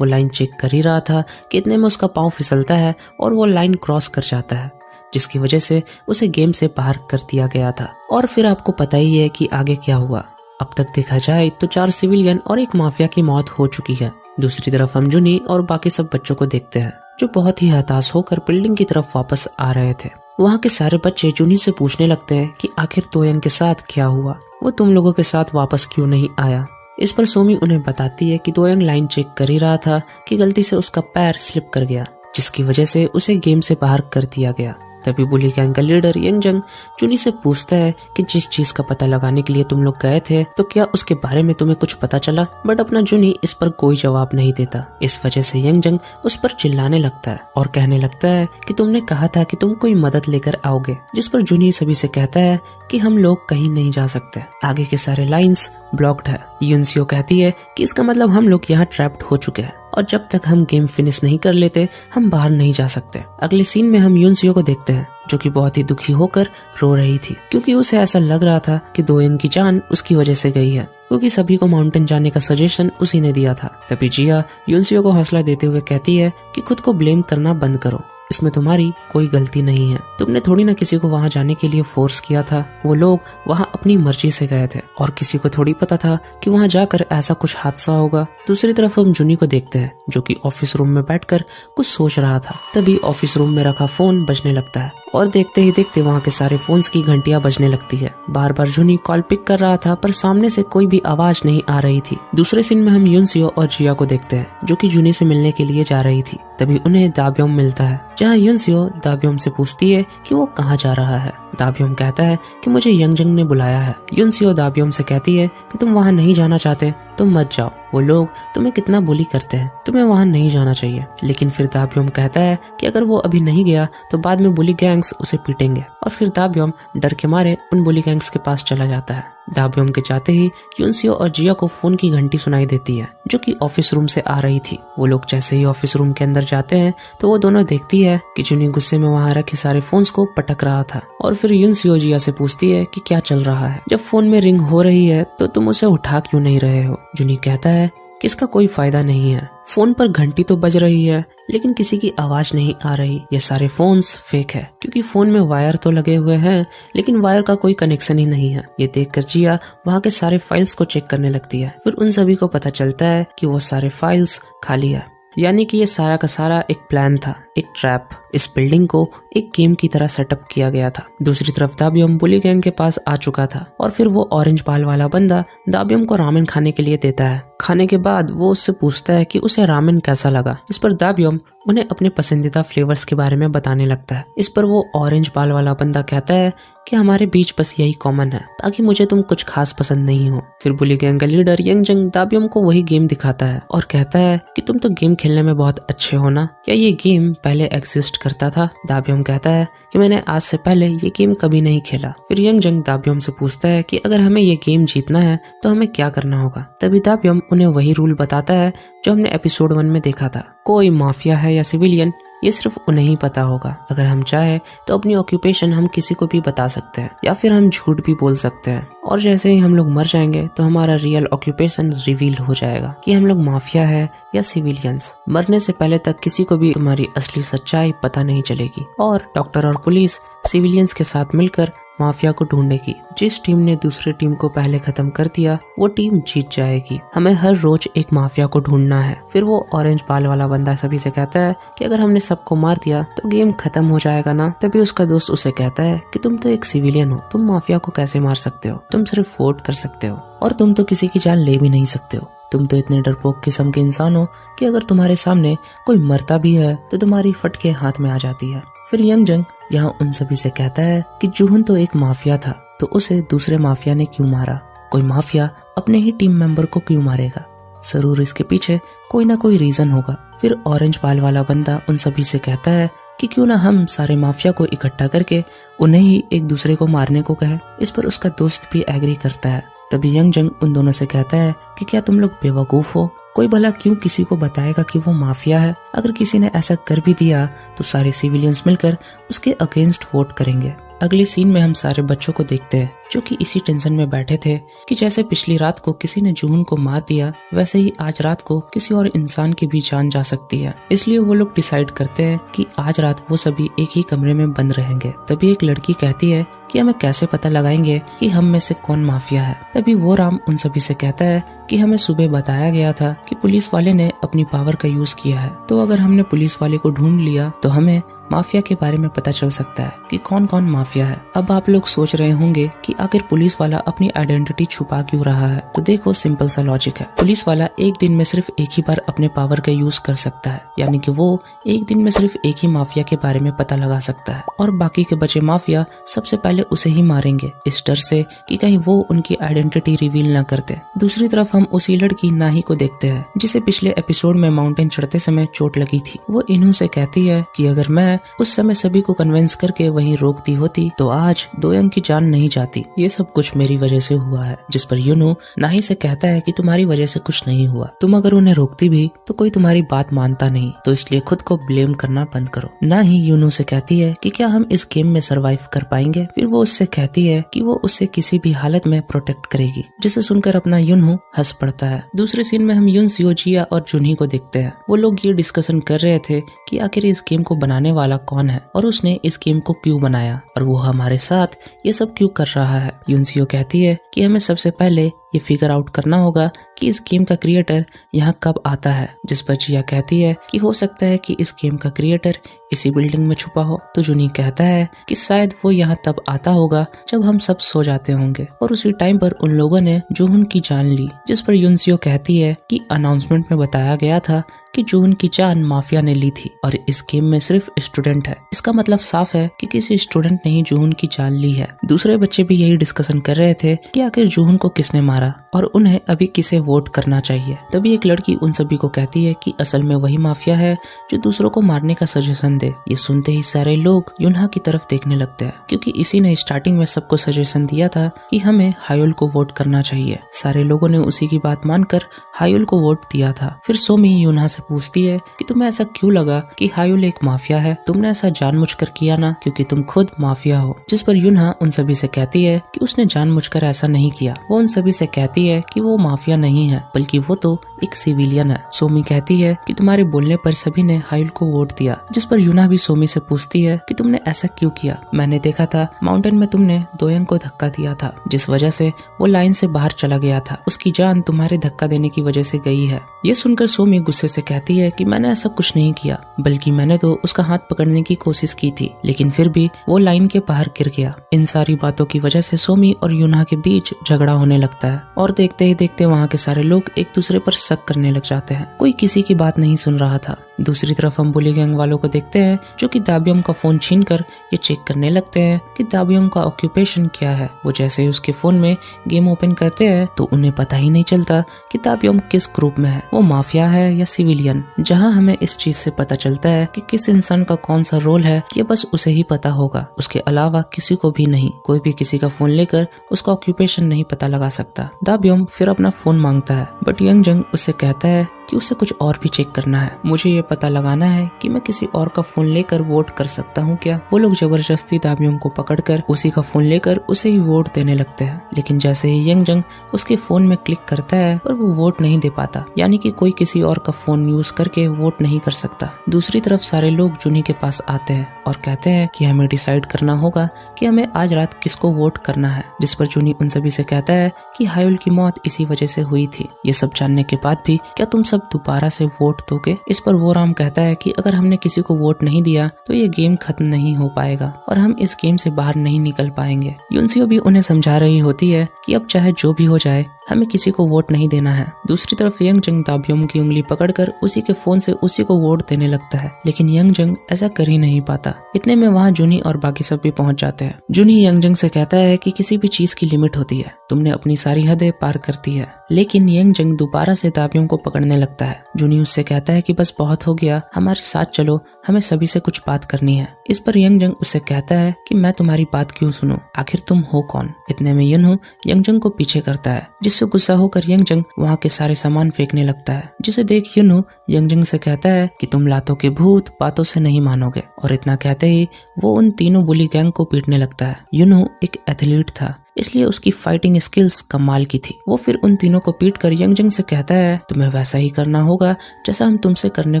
वो लाइन चेक कर ही रहा था कि इतने में उसका पाँव फिसलता है और वो लाइन क्रॉस कर जाता है, जिसकी वजह से उसे गेम से बाहर कर दिया गया था। और फिर आपको पता ही है कि आगे क्या हुआ। अब तक देखा जाए तो 4 सिविलियन और एक माफिया की मौत हो चुकी है। दूसरी तरफ हम जुनी और बाकी सब बच्चों को देखते हैं जो बहुत ही हताश होकर बिल्डिंग की तरफ वापस आ रहे थे। वहाँ के सारे बच्चे जुनी से पूछने लगते हैं कि आखिर दोयंग के साथ क्या हुआ, वो तुम लोगों के साथ वापस क्यों नहीं आया। इस पर सोमी उन्हें बताती है कि दोयंग लाइन चेक कर ही रहा था कि गलती से उसका पैर स्लिप कर गया जिसकी वजह से उसे गेम से बाहर कर दिया गया। तभी बुली गैंग का लीडर यंगजंग जुनी से पूछता है कि जिस चीज का पता लगाने के लिए तुम लोग गए थे तो क्या उसके बारे में तुम्हें कुछ पता चला, बट अपना जुनी इस पर कोई जवाब नहीं देता। इस वजह से यंगजंग उस पर चिल्लाने लगता है और कहने लगता है कि तुमने कहा था कि तुम कोई मदद लेकर आओगे, जिस पर जुनी सभी से कहता है कि हम लोग कहीं नहीं जा सकते, आगे के सारे लाइंस ब्लॉक्ड है। युनसियो कहती है कि इसका मतलब हम लोग यहाँ ट्रैप्ड हो चुके हैं और जब तक हम गेम फिनिश नहीं कर लेते हम बाहर नहीं जा सकते। अगले सीन में हम युनसियो को देखते हैं जो कि बहुत ही दुखी होकर रो रही थी, क्योंकि उसे ऐसा लग रहा था कि दोयंग की जान उसकी वजह से गई है, क्योंकि सभी को माउंटेन जाने का सजेशन उसी ने दिया था। तभी जिया युनसियो को हौसला देते हुए कहती है कि खुद को ब्लेम करना बंद करो, इसमें तुम्हारी कोई गलती नहीं है, तुमने थोड़ी ना किसी को वहां जाने के लिए फोर्स किया था, वो लोग वहां अपनी मर्जी से गए थे और किसी को थोड़ी पता था कि वहां जाकर ऐसा कुछ हादसा होगा। दूसरी तरफ हम जुनी को देखते हैं जो कि ऑफिस रूम में बैठकर कुछ सोच रहा था। तभी ऑफिस रूम में रखा फोन बजने लगता है और देखते ही देखते वहाँ के सारे फोन्स की घंटियां बजने लगती है। बार बार जुनी कॉल पिक कर रहा था पर सामने से कोई भी आवाज नहीं आ रही थी। दूसरे सीन में हम युनसियो और जिया को देखते हैं जो कि जुनी से मिलने के लिए जा रही थी। तभी उन्हें दाब्योम मिलता है, जहाँ युनसियो दाब्योम से पूछती है कि वो कहाँ जा रहा है। दाब्योम कहता है कि मुझे यंगजंग ने बुलाया है। युनसियो दाब्योम से कहती है कि तुम वहाँ नहीं जाना चाहते तो मत जाओ, वो लोग तुम्हें कितना बुली करते हैं, तुम्हें वहाँ नहीं जाना चाहिए। लेकिन फिर दाब्योम कहता है कि अगर वो अभी नहीं गया तो बाद में बुली गैंग्स उसे पीटेंगे और फिर दाब्योम डर के मारे उन बुली गैंग्स के पास चला जाता है। दाब्योम के जाते ही युनसियो और जिया को फोन की घंटी सुनाई देती है जो कि ऑफिस रूम से आ रही थी। वो लोग जैसे ही ऑफिस रूम के अंदर जाते हैं तो वो दोनों देखती है कि जुनी गुस्से में वहाँ रखे सारे फोन्स को पटक रहा था और फिर युनसियो जिया से पूछती है कि क्या चल रहा है, जब फोन में रिंग हो रही है तो तुम उसे उठा क्यों नहीं रहे हो। जुनी कहता है कि इसका कोई फायदा नहीं है, फोन पर घंटी तो बज रही है लेकिन किसी की आवाज नहीं आ रही, ये सारे फोन्स फेक है, क्योंकि फोन में वायर तो लगे हुए हैं लेकिन वायर का कोई कनेक्शन ही नहीं है। ये देखकर जिया वहाँ के सारे फाइल्स को चेक करने लगती है। फिर उन सभी को पता चलता है कि वो सारे फाइल्स खाली है, यानी कि ये सारा का सारा एक प्लान था, एक ट्रैप। इस बिल्डिंग को एक गेम की तरह सेटअप किया गया था। दूसरी तरफ दाब्योम बुली गैंग के पास आ चुका था और फिर वो ऑरेंज बाल वाला बंदा दाब्योम को रामेन खाने के लिए देता है। खाने के बाद वो उससे पूछता है कि उसे रामेन कैसा लगा। इस पर दाब्योम उन्हें अपने पसंदीदा फ्लेवर्स के बारे में बताने लगता है। इस पर वो ऑरेंज बाल वाला बंदा कहता है कि हमारे बीच बस यही कॉमन है, बाकी मुझे तुम कुछ खास पसंद नहीं हो। फिर बुली गैंग का लीडर यंगजंग दाब्योम को वही गेम दिखाता है और कहता है कि तुम तो गेम खेलने में बहुत अच्छे हो ना, क्या ये गेम पहले एग्जिस्ट करता था। दाब्योम कहता है कि मैंने आज से पहले ये गेम कभी नहीं खेला। फिर यंगजंग दाब्योम से पूछता है कि अगर हमें ये गेम जीतना है तो हमें क्या करना होगा। तभी दाब्योम उन्हें वही रूल बताता है जो हमने एपिसोड 1 में देखा था, कोई माफिया है या सिविलियन ये सिर्फ उन्हें ही पता होगा। अगर हम चाहे तो अपनी ऑक्यूपेशन हम किसी को भी बता सकते हैं या फिर हम झूठ भी बोल सकते हैं और जैसे ही हम लोग मर जाएंगे तो हमारा रियल ऑक्यूपेशन रिवील हो जाएगा कि हम लोग माफिया है या सिविलियंस। मरने से पहले तक किसी को भी तुम्हारी असली सच्चाई पता नहीं चलेगी और डॉक्टर और पुलिस सिविलियंस के साथ मिलकर माफिया को ढूंढेगी। जिस टीम ने दूसरी टीम को पहले खत्म कर दिया वो टीम जीत जाएगी। हमें हर रोज एक माफिया को ढूंढना है। फिर वो ऑरेंज बाल वाला बंदा सभी से कहता है कि अगर हमने सबको मार दिया तो गेम खत्म हो जाएगा ना। तभी उसका दोस्त उसे कहता है कि तुम तो एक सिविलियन हो, तुम माफिया को कैसे मार सकते हो, तुम सिर्फ वोट कर सकते हो और तुम तो किसी की जान ले भी नहीं सकते हो। तुम तो इतने डरपोक किस्म के इंसान हो कि अगर तुम्हारे सामने कोई मरता भी है तो तुम्हारी फटके हाथ में आ जाती है। फिर यंगजंग यहाँ उन सभी से कहता है कि जूहन तो एक माफिया था तो उसे दूसरे माफिया ने क्यों मारा, कोई माफिया अपने ही टीम मेंबर को क्यों मारेगा, जरूर इसके पीछे कोई ना कोई रीजन होगा। फिर ऑरेंज बाल वाला बंदा उन सभी से कहता है कि क्यों ना हम सारे माफिया को इकट्ठा करके उन्हें ही एक दूसरे को मारने को कहे। इस पर उसका दोस्त भी एग्री करता है। तभी यंगजंग उन दोनों से कहता है कि क्या तुम लोग बेवकूफ हो, कोई भला क्यों किसी को बताएगा कि वो माफिया है। अगर किसी ने ऐसा कर भी दिया तो सारे सिविलियंस मिलकर उसके अगेंस्ट वोट करेंगे। अगले सीन में हम सारे बच्चों को देखते हैं जो कि इसी टेंशन में बैठे थे कि जैसे पिछली रात को किसी ने जूहन को मार दिया वैसे ही आज रात को किसी और इंसान की भी जान जा सकती है। इसलिए वो लोग डिसाइड करते हैं कि आज रात वो सभी एक ही कमरे में बंद रहेंगे। तभी एक लड़की कहती है कि हमें कैसे पता लगाएंगे कि हम में से कौन माफिया है। तभी वो राम उन सभी से कहता है कि हमें सुबह बताया गया था कि पुलिस वाले ने अपनी पावर का यूज किया है, तो अगर हमने पुलिस वाले को ढूंढ लिया तो हमें माफिया के बारे में पता चल सकता है कि कौन कौन माफिया है। अब आप लोग सोच रहे होंगे कि आखिर पुलिस वाला अपनी आइडेंटिटी छुपा क्यों रहा है। तो देखो सिंपल सा लॉजिक है, पुलिस वाला एक दिन में सिर्फ एक ही बार अपने पावर का यूज कर सकता है, यानी कि वो एक दिन में सिर्फ एक ही माफिया के बारे में पता लगा सकता है और बाकी के बचे माफिया सबसे पहले उसे ही मारेंगे, इस डर से कि कहीं वो उनकी आइडेंटिटी रिवील ना करते। दूसरी तरफ हम उसी लड़की नाही को देखते हैं जिसे पिछले एपिसोड में माउंटेन चढ़ते समय चोट लगी थी। वो इन्हू से कहती है कि अगर मैं उस समय सभी को कन्विंस करके वहीं रोक दी होती तो आज दोयंग की जान नहीं जाती। ये सब कुछ मेरी वजह से हुआ है। जिस पर यूनो नाही से कहता है कि तुम्हारी वजह से कुछ नहीं हुआ, तुम अगर उन्हें रोकती भी तो कोई तुम्हारी बात मानता नहीं, तो इसलिए खुद को ब्लेम करना बंद करो। नाही यूनो से कहती है कि क्या हम इस गेम में सरवाइव कर पाएंगे। फिर वो उससे कहती है कि वो उससे किसी भी हालत में प्रोटेक्ट करेगी, जिसे सुनकर अपना यूनहू हंस पड़ता है। दूसरे सीन में हम यून सियोजिया और जुनही को देखते हैं। वो लोग ये डिस्कशन कर रहे थे कि आखिर इस गेम को बनाने वाला कौन है और उसने इस गेम को क्यों बनाया और वो हमारे साथ ये सब क्यों कर रहा है। यूनसियो कहती है कि हमें सबसे पहले ये फिगर आउट करना होगा कि इस गेम का क्रिएटर यहाँ कब आता है। जिस पर जिया कहती है कि हो सकता है कि इस गेम का क्रिएटर इसी बिल्डिंग में छुपा हो। तो जुनी कहता है कि शायद वो यहाँ तब आता होगा जब हम सब सो जाते होंगे और उसी टाइम पर उन लोगों ने जूहुन की जान ली। जिस पर यूनसियो कहती है कि अनाउंसमेंट में बताया गया था कि जूहुन की जान माफिया ने ली थी और इस गेम में सिर्फ स्टूडेंट है। इसका मतलब साफ है कि किसी स्टूडेंट ने ही जूहुन की जान ली है। दूसरे बच्चे भी यही डिस्कशन कर रहे थे कि आखिर जूहुन को किसने मारा और उन्हें अभी किसे वोट करना चाहिए। तभी एक लड़की उन सभी को कहती है कि असल में वही माफिया है जो दूसरों को मारने का सजेशन दे। ये सुनते ही सारे लोग युनहा की तरफ देखने लगते हैं, क्योंकि इसी ने स्टार्टिंग में सबको सजेशन दिया था कि हमें हायुल को वोट करना चाहिए। सारे लोगों ने उसी की बात मानकर हायुल को वोट दिया था। फिर सोमी युनहा से पूछती है कि तुम्हें ऐसा क्यों लगा कि हायुल एक माफिया है, तुमने ऐसा जानबूझकर किया ना, क्योंकि तुम खुद माफिया हो। जिस पर युनहा उन सभी से कहती है कि उसने जानबूझकर ऐसा नहीं किया। वो उन सभी से कहती है कि वो माफिया नहीं है, बल्कि वो तो एक सिविलियन है। सोमी कहती है कि तुम्हारे बोलने पर सभी ने हायुल को वोट दिया। जिस पर युना भी सोमी से पूछती है कि तुमने ऐसा क्यों किया। मैंने देखा था माउंटेन में तुमने दोयंग को धक्का दिया था, जिस वजह से वो लाइन से बाहर चला गया था। उसकी जान तुम्हारे धक्का देने की वजह से गई है। ये सुनकर सोमी गुस्से से कहती है कि मैंने ऐसा कुछ नहीं किया, बल्कि मैंने तो उसका हाथ पकड़ने की कोशिश की थी, लेकिन फिर भी वो लाइन के बाहर गिर गया। इन सारी बातों की वजह से सोमी और युना के बीच झगड़ा होने लगता है और देखते ही देखते वहाँ के सारे लोग एक दूसरे पर शक करने लग जाते हैं। कोई किसी की बात नहीं सुन रहा था। दूसरी तरफ हम बुली गैंग वालों को देखते हैं जो कि दाबियम का फोन छीनकर ये चेक करने लगते हैं कि दाबियम का ऑक्यूपेशन क्या है। वो जैसे ही उसके फोन में गेम ओपन करते हैं तो उन्हें पता ही नहीं चलता कि दाबियम किस ग्रुप में है, वो माफिया है या सिविलियन। जहां हमें इस चीज से पता चलता है कि किस इंसान का कौन सा रोल है ये बस उसे ही पता होगा, उसके अलावा किसी को भी नहीं। कोई भी किसी का फोन लेकर उसका ऑक्यूपेशन नहीं पता लगा सकता। दाबियम फिर अपना फोन मांगता है, बट यंग जंग उससे कहता है कि उसे कुछ और भी चेक करना है। मुझे ये पता लगाना है कि मैं किसी और का फोन लेकर वोट कर सकता हूँ क्या। वो लोग जबरदस्ती दाबियों को पकड़कर उसी का फोन लेकर उसे ही वोट देने लगते हैं, लेकिन जैसे ही यंग जंग उसके फोन में क्लिक करता है पर वो वोट नहीं दे पाता, यानी कि कोई किसी और का फोन यूज करके वोट नहीं कर सकता। दूसरी तरफ सारे लोग जुनी के पास आते हैं और कहते हैं कि हमें डिसाइड करना होगा कि हमें आज रात किसको वोट करना है। जिस पर जुनी उन सभी से कहता है कि हायुल की मौत इसी वजह से हुई थी। ये सब जानने के बाद भी क्या तुम सब दोबारा से वोट दोगे। इस पर वो राम कहता है कि अगर हमने किसी को वोट नहीं दिया तो ये गेम खत्म नहीं हो पाएगा और हम इस गेम से बाहर नहीं निकल पाएंगे। यूनसियो भी उन्हें समझा रही होती है कि अब चाहे जो भी हो जाए हमें किसी को वोट नहीं देना है। दूसरी तरफ यंग जंग दाबियम की उंगली पकड़कर उसी के फोन से उसी को वोट देने लगता है, लेकिन यंग जंग ऐसा कर ही नहीं पाता। इतने में वहाँ जुनी और बाकी सब भी पहुंच जाते हैं। जुनी यंग जंग से कहता है कि किसी भी चीज की लिमिट होती है, तुमने अपनी सारी हदें पार कर दी है। लेकिन यंग जंग दोबारा से दाबियों को पकड़ने लगता है। जुनी उससे कहता है कि बस बहुत हो गया, हमारे साथ चलो, हमें सभी से कुछ बात करनी है। इस पर यंग जंग उससे कहता है कि मैं तुम्हारी बात क्यों सुनूं, आखिर तुम हो कौन। इतने में युनहू यंग जंग को पीछे करता है, जिससे गुस्सा होकर यंग जंग वहाँ के सारे सामान फेंकने लगता है, जिसे देख युनहू यंग जंग से कहता है कि तुम लातों के भूत बातों से नहीं मानोगे। और इतना कहते ही वो उन तीनों बुली गैंग को पीटने लगता है। युनहू एक एथलीट था, इसलिए उसकी फाइटिंग स्किल्स कमाल की थी। वो फिर उन तीनों को पीटकर यंग जंग से कहता है तुम्हें वैसा ही करना होगा जैसा हम तुमसे करने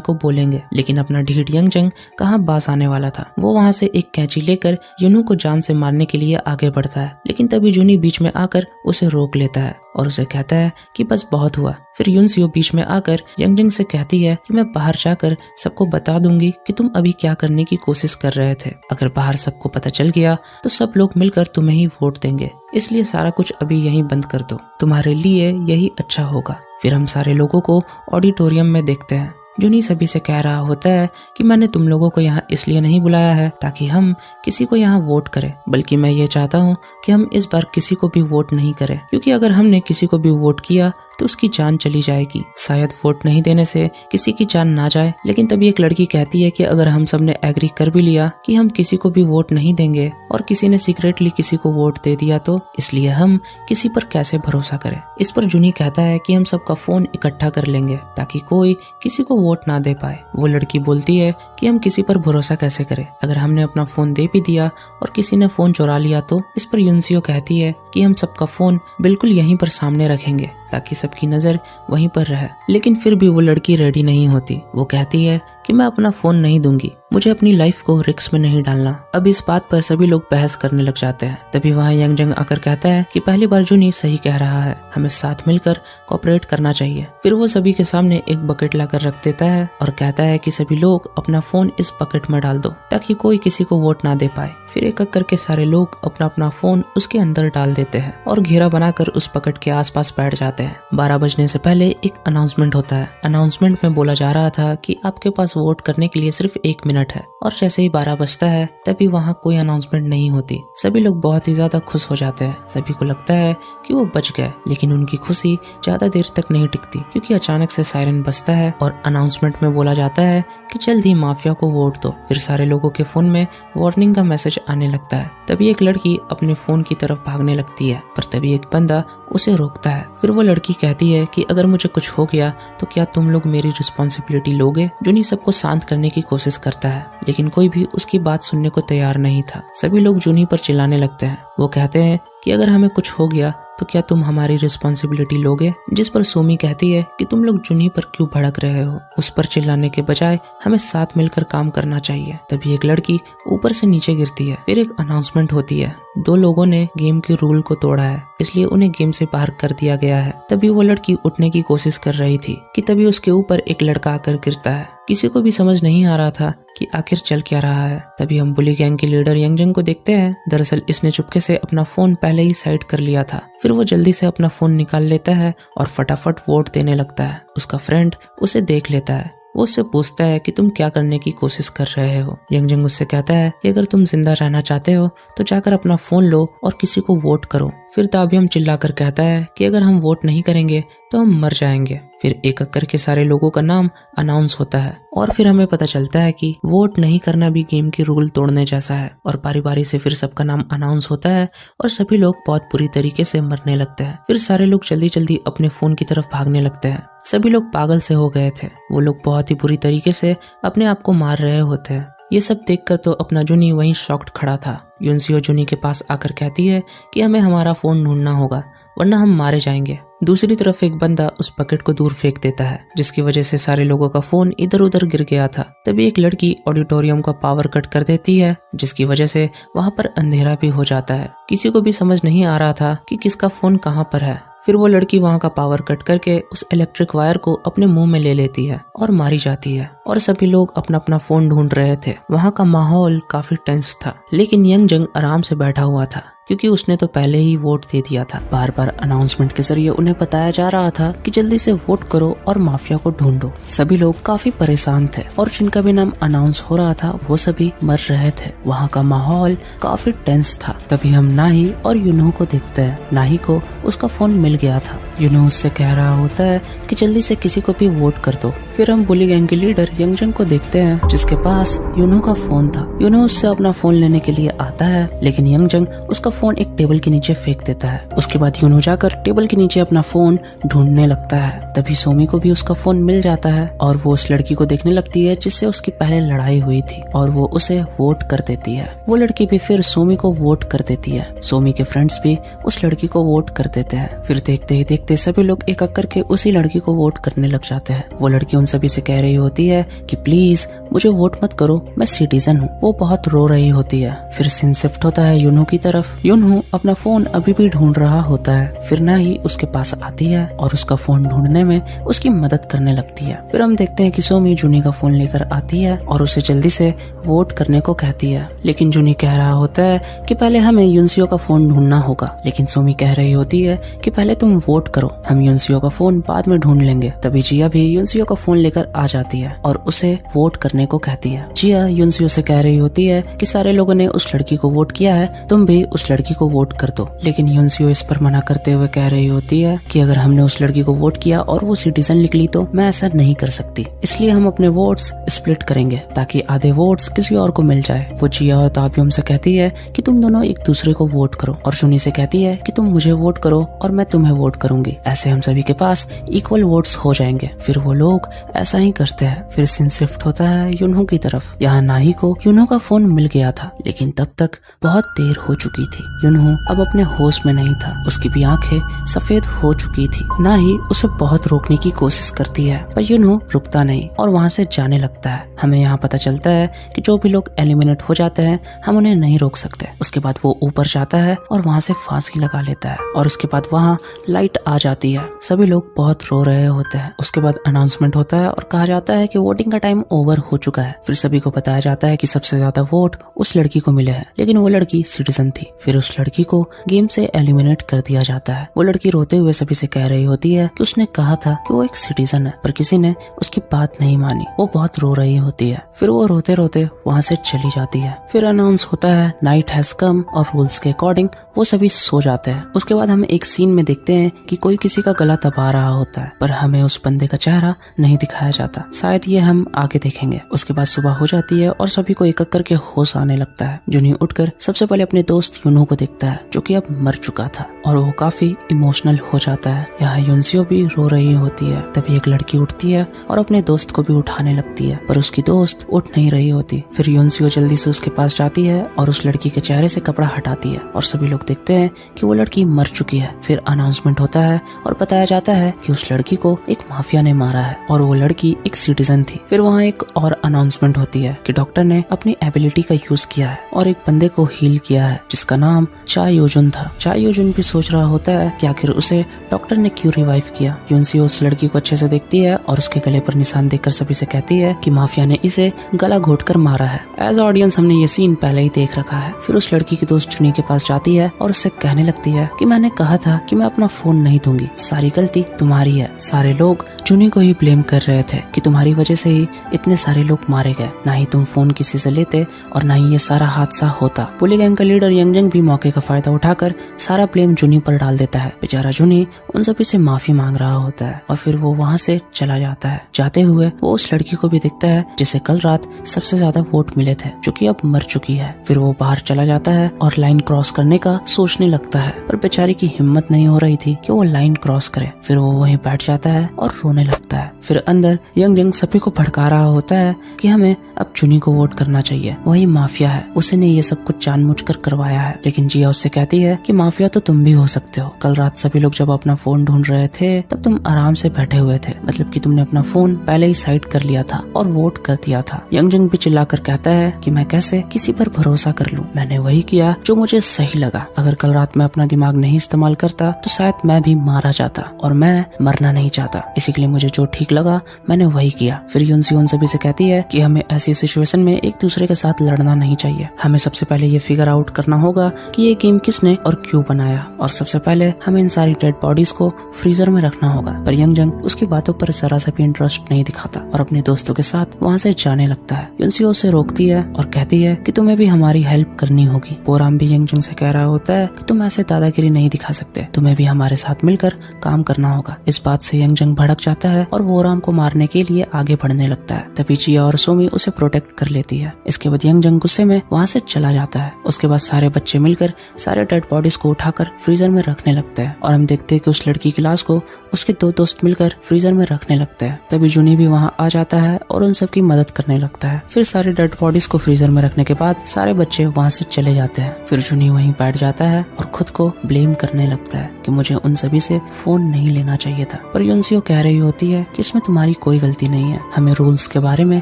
को बोलेंगे। लेकिन अपना ढीठ यंग जंग कहाँ बास आने वाला था। वो वहाँ से एक कैंची लेकर युनहू को जान से मारने के लिए आगे बढ़ता है, लेकिन तभी जुनी बीच में आकर उसे रोक लेता है और उसे कहता है कि बस बहुत हुआ। फिर युनसियो बीच में आकर यंगजिंग से कहती है कि मैं बाहर जाकर सबको बता दूंगी कि तुम अभी क्या करने की कोशिश कर रहे थे। अगर बाहर सबको पता चल गया तो सब लोग मिलकर तुम्हें ही वोट देंगे, इसलिए सारा कुछ अभी यहीं बंद कर दो, तुम्हारे लिए यही अच्छा होगा। फिर हम सारे लोगों को ऑडिटोरियम में देखते हैं। जूनी सभी से कह रहा होता है कि मैंने तुम लोगों को यहाँ इसलिए नहीं बुलाया है ताकि हम किसी को यहाँ वोट करें, बल्कि मैं ये चाहता हूँ कि हम इस बार किसी को भी वोट नहीं करें, क्योंकि अगर हमने किसी को भी वोट किया तो उसकी जान चली जाएगी। शायद वोट नहीं देने से किसी की जान ना जाए, लेकिन तभी एक लड़की कहती है कि अगर हम सब ने एग्री कर भी लिया कि हम किसी को भी वोट नहीं देंगे और किसी ने सीक्रेटली किसी को वोट दे दिया तो इसलिए हम किसी पर कैसे भरोसा करें। इस पर जूनी कहता है कि हम सबका फोन इकट्ठा कर लेंगे ताकि कोई किसी को वोट ना दे पाए। वो लड़की बोलती है कि हम किसी पर भरोसा कैसे करें, अगर हमने अपना फोन दे भी दिया और किसी ने फोन चुरा लिया तो। इस पर युनसियो कहती है कि हम सबका फोन बिल्कुल यहीं पर सामने रखेंगे ताकि सबकी नजर वहीं पर रहे, लेकिन फिर भी वो लड़की रेडी नहीं होती। वो कहती है कि मैं अपना फोन नहीं दूंगी, मुझे अपनी लाइफ को रिस्क में नहीं डालना। अब इस बात पर सभी लोग बहस करने लग जाते हैं। तभी वहाँ यंगजंग आकर कहता है कि पहली बार जूनी सही कह रहा है, हमें साथ मिलकर कोऑपरेट करना चाहिए। फिर वो सभी के सामने एक बकेट लाकर रख देता है और कहता है कि सभी लोग अपना फोन इस बकेट में डाल दो ताकि कोई किसी को वोट ना दे पाए। फिर एक एक करके सारे लोग अपना अपना फोन उसके अंदर डाल देते हैं और घेरा बनाकर उस बकेट के आसपास बैठ जाते हैं। 12 बजने से पहले एक अनाउंसमेंट होता है। अनाउंसमेंट में बोला जा रहा था कि आपके पास वोट करने के लिए सिर्फ 1 मिनट है, और जैसे ही 12 बजता है तभी वहाँ कोई अनाउंसमेंट नहीं होती। सभी लोग बहुत ही ज्यादा खुश हो जाते हैं। सभी को लगता है कि वो बच गए, लेकिन उनकी खुशी ज्यादा देर तक नहीं टिकती, क्योंकि अचानक से सायरन बजता है और अनाउंसमेंट में बोला जाता है कि जल्द ही माफिया को वोट दो। फिर सारे लोगों के फोन में वार्निंग का मैसेज आने लगता है। तभी एक लड़की अपने फोन की तरफ भागने लगती है, पर तभी एक बंदा उसे रोकता है। फिर वो लड़की कहती है कि अगर मुझे कुछ हो गया तो क्या तुम लोग मेरी रिस्पॉन्सिबिलिटी लोगे। जूनी सबको शांत करने की कोशिश करता है, लेकिन कोई भी उसकी बात सुनने को तैयार नहीं था। सभी लोग जूनी पर चिल्लाने लगते हैं। वो कहते हैं कि अगर हमें कुछ हो गया तो क्या तुम हमारी रिस्पॉन्सिबिलिटी लोगे। जिस पर सोमी कहती है कि तुम लोग जूनी पर क्यों भड़क रहे हो, उस पर चिल्लाने के बजाय हमें साथ मिलकर काम करना चाहिए। तभी एक लड़की ऊपर से नीचे गिरती है। फिर एक अनाउंसमेंट होती है, 2 लोगों ने गेम के रूल को तोड़ा है, इसलिए उन्हें गेम से बाहर कर दिया गया है। तभी वो लड़की उठने की कोशिश कर रही थी कि तभी उसके ऊपर एक लड़का आकर गिरता है। किसी को भी समझ नहीं आ रहा था कि आखिर चल क्या रहा है। तभी हम बुली गैंग के लीडर यंगजंग को देखते हैं। दरअसल इसने चुपके से अपना फोन पहले ही साइड कर लिया था। फिर वो जल्दी से अपना फोन निकाल लेता है और फटाफट वोट देने लगता है। उसका फ्रेंड उसे देख लेता है। वो उससे पूछता है कि तुम क्या करने की कोशिश कर रहे हो। यंगजंग उससे कहता है कि अगर तुम जिंदा रहना चाहते हो तो जाकर अपना फोन लो और किसी को वोट करो। फिर ताबियम चिल्लाकर कहता है कि अगर हम वोट नहीं करेंगे तो हम मर जाएंगे। फिर एक एक करके सारे लोगों का नाम अनाउंस होता है और फिर हमें पता चलता है कि वोट नहीं करना भी गेम के रूल तोड़ने जैसा है। और बारी बारी से फिर सबका नाम अनाउंस होता है और सभी लोग बहुत बुरी तरीके से मरने लगते हैं। फिर सारे लोग जल्दी जल्दी अपने फोन की तरफ भागने लगते हैं। सभी लोग पागल से हो गए थे। वो लोग बहुत ही बुरी तरीके से अपने आप को मार रहे होते हैं। ये सब देखकर तो अपना जूनी वहीं शॉक्ड खड़ा था। युनसियो जूनी के पास आकर कहती है कि हमें हमारा फोन ढूंढना होगा वरना हम मारे जाएंगे। दूसरी तरफ एक बंदा उस बकेट को दूर फेंक देता है, जिसकी वजह से सारे लोगों का फोन इधर उधर गिर गया था। तभी एक लड़की ऑडिटोरियम का पावर कट कर देती है, जिसकी वजह से वहां पर अंधेरा भी हो जाता है। किसी को भी समझ नहीं आ रहा था कि किसका फोन कहाँ पर है। फिर वो लड़की वहाँ का पावर कट करके उस इलेक्ट्रिक वायर को अपने मुंह में ले लेती है और मारी जाती है। और सभी लोग अपना अपना फोन ढूंढ रहे थे। वहाँ का माहौल काफी टेंस था, लेकिन यंगजंग आराम से बैठा हुआ था क्योंकि उसने तो पहले ही वोट दे दिया था। बार बार अनाउंसमेंट के जरिए उन्हें बताया जा रहा था कि जल्दी से वोट करो और माफिया को ढूंढो। सभी लोग काफी परेशान थे और जिनका भी नाम अनाउंस हो रहा था वो सभी मर रहे थे। वहाँ का माहौल काफी टेंस था। तभी हम नाही और यूनो को देखते हैं। नाही को उसका फोन मिल गया था। यूनो उससे कह रहा होता है कि जल्दी से किसी को भी वोट कर दो। फिर हम बुली गैंग के लीडर यंगजंग को देखते हैं, जिसके पास यूनो का फोन था। यूनो उससे अपना फोन लेने के लिए आता है, लेकिन यंगजंग उसका फोन एक टेबल के नीचे फेंक देता है। उसके बाद यूनो जाकर टेबल के नीचे अपना फोन ढूंढने लगता है। तभी सोमी को भी उसका फोन मिल जाता है और वो उस लड़की को देखने लगती है जिससे उसकी पहले लड़ाई हुई थी और वो उसे वोट कर देती है। वो लड़की भी फिर सोमी को वोट कर देती है। सोमी के फ्रेंड्स भी उस लड़की को वोट कर देते हैं। फिर देखते ही देखते सभी लोग एक एक करके उसी लड़की को वोट करने लग जाते हैं। वो लड़की उन सभी से कह रही होती है कि प्लीज मुझे वोट मत करो, मैं सिटीजन हूँ। वो बहुत रो रही होती है। फिर सीन शिफ्ट होता है यूनहो की तरफ। यूनहो अपना फोन अभी भी ढूंढ रहा होता है। फिर नाही उसके पास आती है और उसका फोन ढूंढने में उसकी मदद करने लगती है। फिर हम देखते हैं कि सोमी जूनी का फोन लेकर आती है और उसे जल्दी से वोट करने को कहती है, लेकिन जूनी कह रहा होता है कि पहले हमें यूनसियो का फोन ढूंढना होगा। लेकिन सोमी कह रही होती है कि पहले तुम वोट करो, हम यूनसियो का फोन बाद में ढूंढ लेंगे। तभी जिया भी यूनसियो का फोन लेकर आ जाती है और उसे वोट करने को कहती है। जिया यूनसियो से कह रही होती है कि सारे लोगों ने उस लड़की को वोट किया है, तुम भी उस लड़की को वोट कर दो। लेकिन यूनसियो इस पर मना करते हुए कह रही होती है कि अगर हमने उस लड़की को वोट किया और वो सिटीजन निकली तो मैं ऐसा नहीं कर सकती, इसलिए हम अपने वोट्स स्प्लिट करेंगे ताकि आधे वोट्स किसी और को मिल जाए। वो जिया और ताब्युम से कहती है कि तुम दोनों एक दूसरे को वोट करो और जुनी से कहती है कि तुम मुझे वोट करो और मैं तुम्हें वोट करूंगी, ऐसे हम सभी के पास इक्वल वोट्स हो जाएंगे। फिर वो लोग ऐसा ही करते हैं। फिर सीन शिफ्ट होता है यूनहो की तरफ। यहाँ नाही को यूनहो का फोन मिल गया था, लेकिन तब तक बहुत देर हो चुकी थी। यूनहो अब अपने होश में नहीं था, उसकी भी आंखें सफेद हो चुकी थी। नाही उसे बहुत रोकने की कोशिश करती है पर यूनहो रुकता नहीं और वहाँ से जाने लगता है। हमें यहाँ पता चलता है कि जो भी लोग एलिमिनेट हो जाते हैं हम उन्हें नहीं रोक सकते। उसके बाद वो ऊपर जाता है और वहाँ से फांसी लगा लेता है और उसके बाद वहाँ लाइट आ जाती है। सभी लोग बहुत रो रहे होते हैं। उसके बाद अनाउंसमेंट होता है और कहा जाता है कि वोटिंग का टाइम ओवर हो चुका है। फिर सभी को बताया जाता है कि सबसे ज्यादा वोट उस लड़की को मिले हैं, लेकिन वो लड़की सिटीजन थी। फिर उस लड़की को गेम से एलिमिनेट कर दिया जाता है। वो लड़की रोते हुए सभी से कह रही होती है कि उसने कहा था कि वो एक सिटीजन है, पर किसी ने उसकी बात नहीं मानी। वो बहुत रो रही होती है। फिर वो रोते रोते वहाँ से चली जाती है। फिर अनाउंस होता है नाइट हैज कम और रूल्स के अकॉर्डिंग वो सभी सो जाते हैं। उसके बाद हम एक सीन में देखते हैं कि कोई किसी का गला दबा रहा होता है, पर हमें उस बंदे का चेहरा नहीं दिखाया जाता। शायद ये हम आगे देखेंगे। उसके बाद सुबह हो जाती है और सभी को एक एक करके होश आने लगता है। जूनी उठकर सबसे पहले अपने दोस्त यूनहो को देखता है जो कि अब मर चुका था और वो काफी इमोशनल हो जाता है। यहाँ यूनसियो भी रो रही होती है। तभी एक लड़की उठती है और अपने दोस्त को भी उठाने लगती है, पर उसकी दोस्त उठ नहीं रही होती। फिर यूनसियो जल्दी से उसके पास जाती है और उस लड़की के चेहरे से कपड़ा हटाती है और सभी लोग देखते हैं कि वो लड़की मर चुकी है। फिर अनाउंसमेंट होता है और बताया जाता है कि उस लड़की को एक माफिया ने मारा है और वो लड़की एक सिटीजन थी। फिर वहाँ एक और अनाउंसमेंट होती है कि डॉक्टर ने अपनी एबिलिटी का यूज किया है और एक बंदे को हील किया है जिसका नाम चा योजुन था। चा योजुन भी सोच रहा होता है कि आखिर उसे डॉक्टर ने क्यों रिवाइव किया। यूनसियो उस लड़की को अच्छे से देखती है और उसके गले पर निशान देखकर सभी से कहती है कि माफिया ने इसे गला घोटकर मारा है। एज ऑडियंस हमने ये सीन पहले ही देख रखा है। फिर उस लड़की की दोस्त जुनी के पास जाती है और उससे कहने लगती है कि मैंने कहा था कि मैं अपना फोन नहीं दूंगी, सारी गलती तुम्हारी है। सारे लोग जुनी को ही ब्लेम कर रहे थे कि तुम्हारी वजह से ही इतने सारे लोग मारे गए, ना ही तुम फोन किसी से लेते और ना ही ये सारा हादसा होता। बुली गैंग का लीडर यंगजंग भी मौके का फायदा उठाकर सारा ब्लेम जुनी पर डाल देता है। बेचारा जुनी उन सभी से माफी मांग रहा होता है और फिर वो वहाँ से चला जाता है। जाते हुए वो उस लड़की को भी देखता है जिसे कल रात सबसे ज्यादा वोट मिले थे, जो कि अब मर चुकी है। फिर वो बाहर चला जाता है और लाइन क्रॉस करने का सोचने लगता है, पर बेचारी की हिम्मत नहीं हो रही थी कि वो लाइन क्रॉस करे। फिर वो वहीं बैठ जाता है और रोने लगता है। फिर अंदर यंगजंग सभी को भड़का रहा होता है कि हमें अब जुनी को वोट करना चाहिए, वही माफिया है, उसी ने ये सब कुछ जानबूझकर करवाया है। लेकिन जिया उससे कहती है कि माफिया तो तुम भी हो सकते हो। कल रात सभी लोग जब अपना फोन ढूंढ रहे थे तब तुम आराम से बैठे हुए थे, मतलब कि तुमने अपना फोन पहले ही साइड कर लिया था और वोट कर दिया था। यंगजंग भी चिल्लाकर कहता है कि मैं कैसे किसी पर भरोसा कर लूं, मैंने वही किया जो मुझे सही लगा। अगर कल रात मैं अपना दिमाग नहीं इस्तेमाल करता तो शायद मैं भी मारा जाता और मैं मरना नहीं चाहता, इसी के लिए मुझे जो ठीक लगा मैंने वही किया। फिर यूनसियो सभी से कहती है कि हमें ऐसी सिचुएशन में एक दूसरे के साथ लड़ना नहीं चाहिए। हमें सबसे पहले ये फिगर आउट करना होगा कि ये गेम किसने और क्यों बनाया, और सबसे पहले हमें इन सारी डेड बॉडीज को फ्रीजर में रखना होगा। पर यंगजंग उसकी बातों पर जरा सा भी इंटरेस्ट नहीं दिखाता और अपने दोस्तों के साथ वहाँ से जाने लगता है। यूनसियो उसे रोकती है और कहती है कि तुम्हें भी हमारी हेल्प करनी होगी। बोराम भी यंगजंग से कह रहा होता है कि तुम ऐसे दादागिरी नहीं दिखा सकते, तुम्हें भी हमारे साथ मिलकर काम करना होगा। इस बात से यंगजंग भड़क जाता है और वोराम को मारने के लिए आगे बढ़ने लगता है। तभी जिया और सोमी उसे प्रोटेक्ट कर लेती है। इसके बाद यंग जंग गुस्से में वहाँ से चला जाता है। उसके बाद सारे बच्चे मिलकर सारे डेड बॉडीज को उठाकर फ्रीजर में रखने लगते हैं और हम देखते हैं कि उस लड़की की लाश को उसके 2 दोस्त मिलकर फ्रीजर में रखने लगते हैं। तभी जूनी भी वहाँ आ जाता है और उन सब की मदद करने लगता है। फिर सारे डेड बॉडीज को फ्रीजर में रखने के बाद सारे बच्चे वहाँ से चले जाते हैं। फिर जूनी वहीं बैठ जाता है और खुद को ब्लेम करने लगता है कि मुझे उन सभी से फोन नहीं लेना चाहिए था। पर युनसियो कह रही होती है कि इसमें तुम्हारी कोई गलती नहीं है, हमें रूल्स के बारे में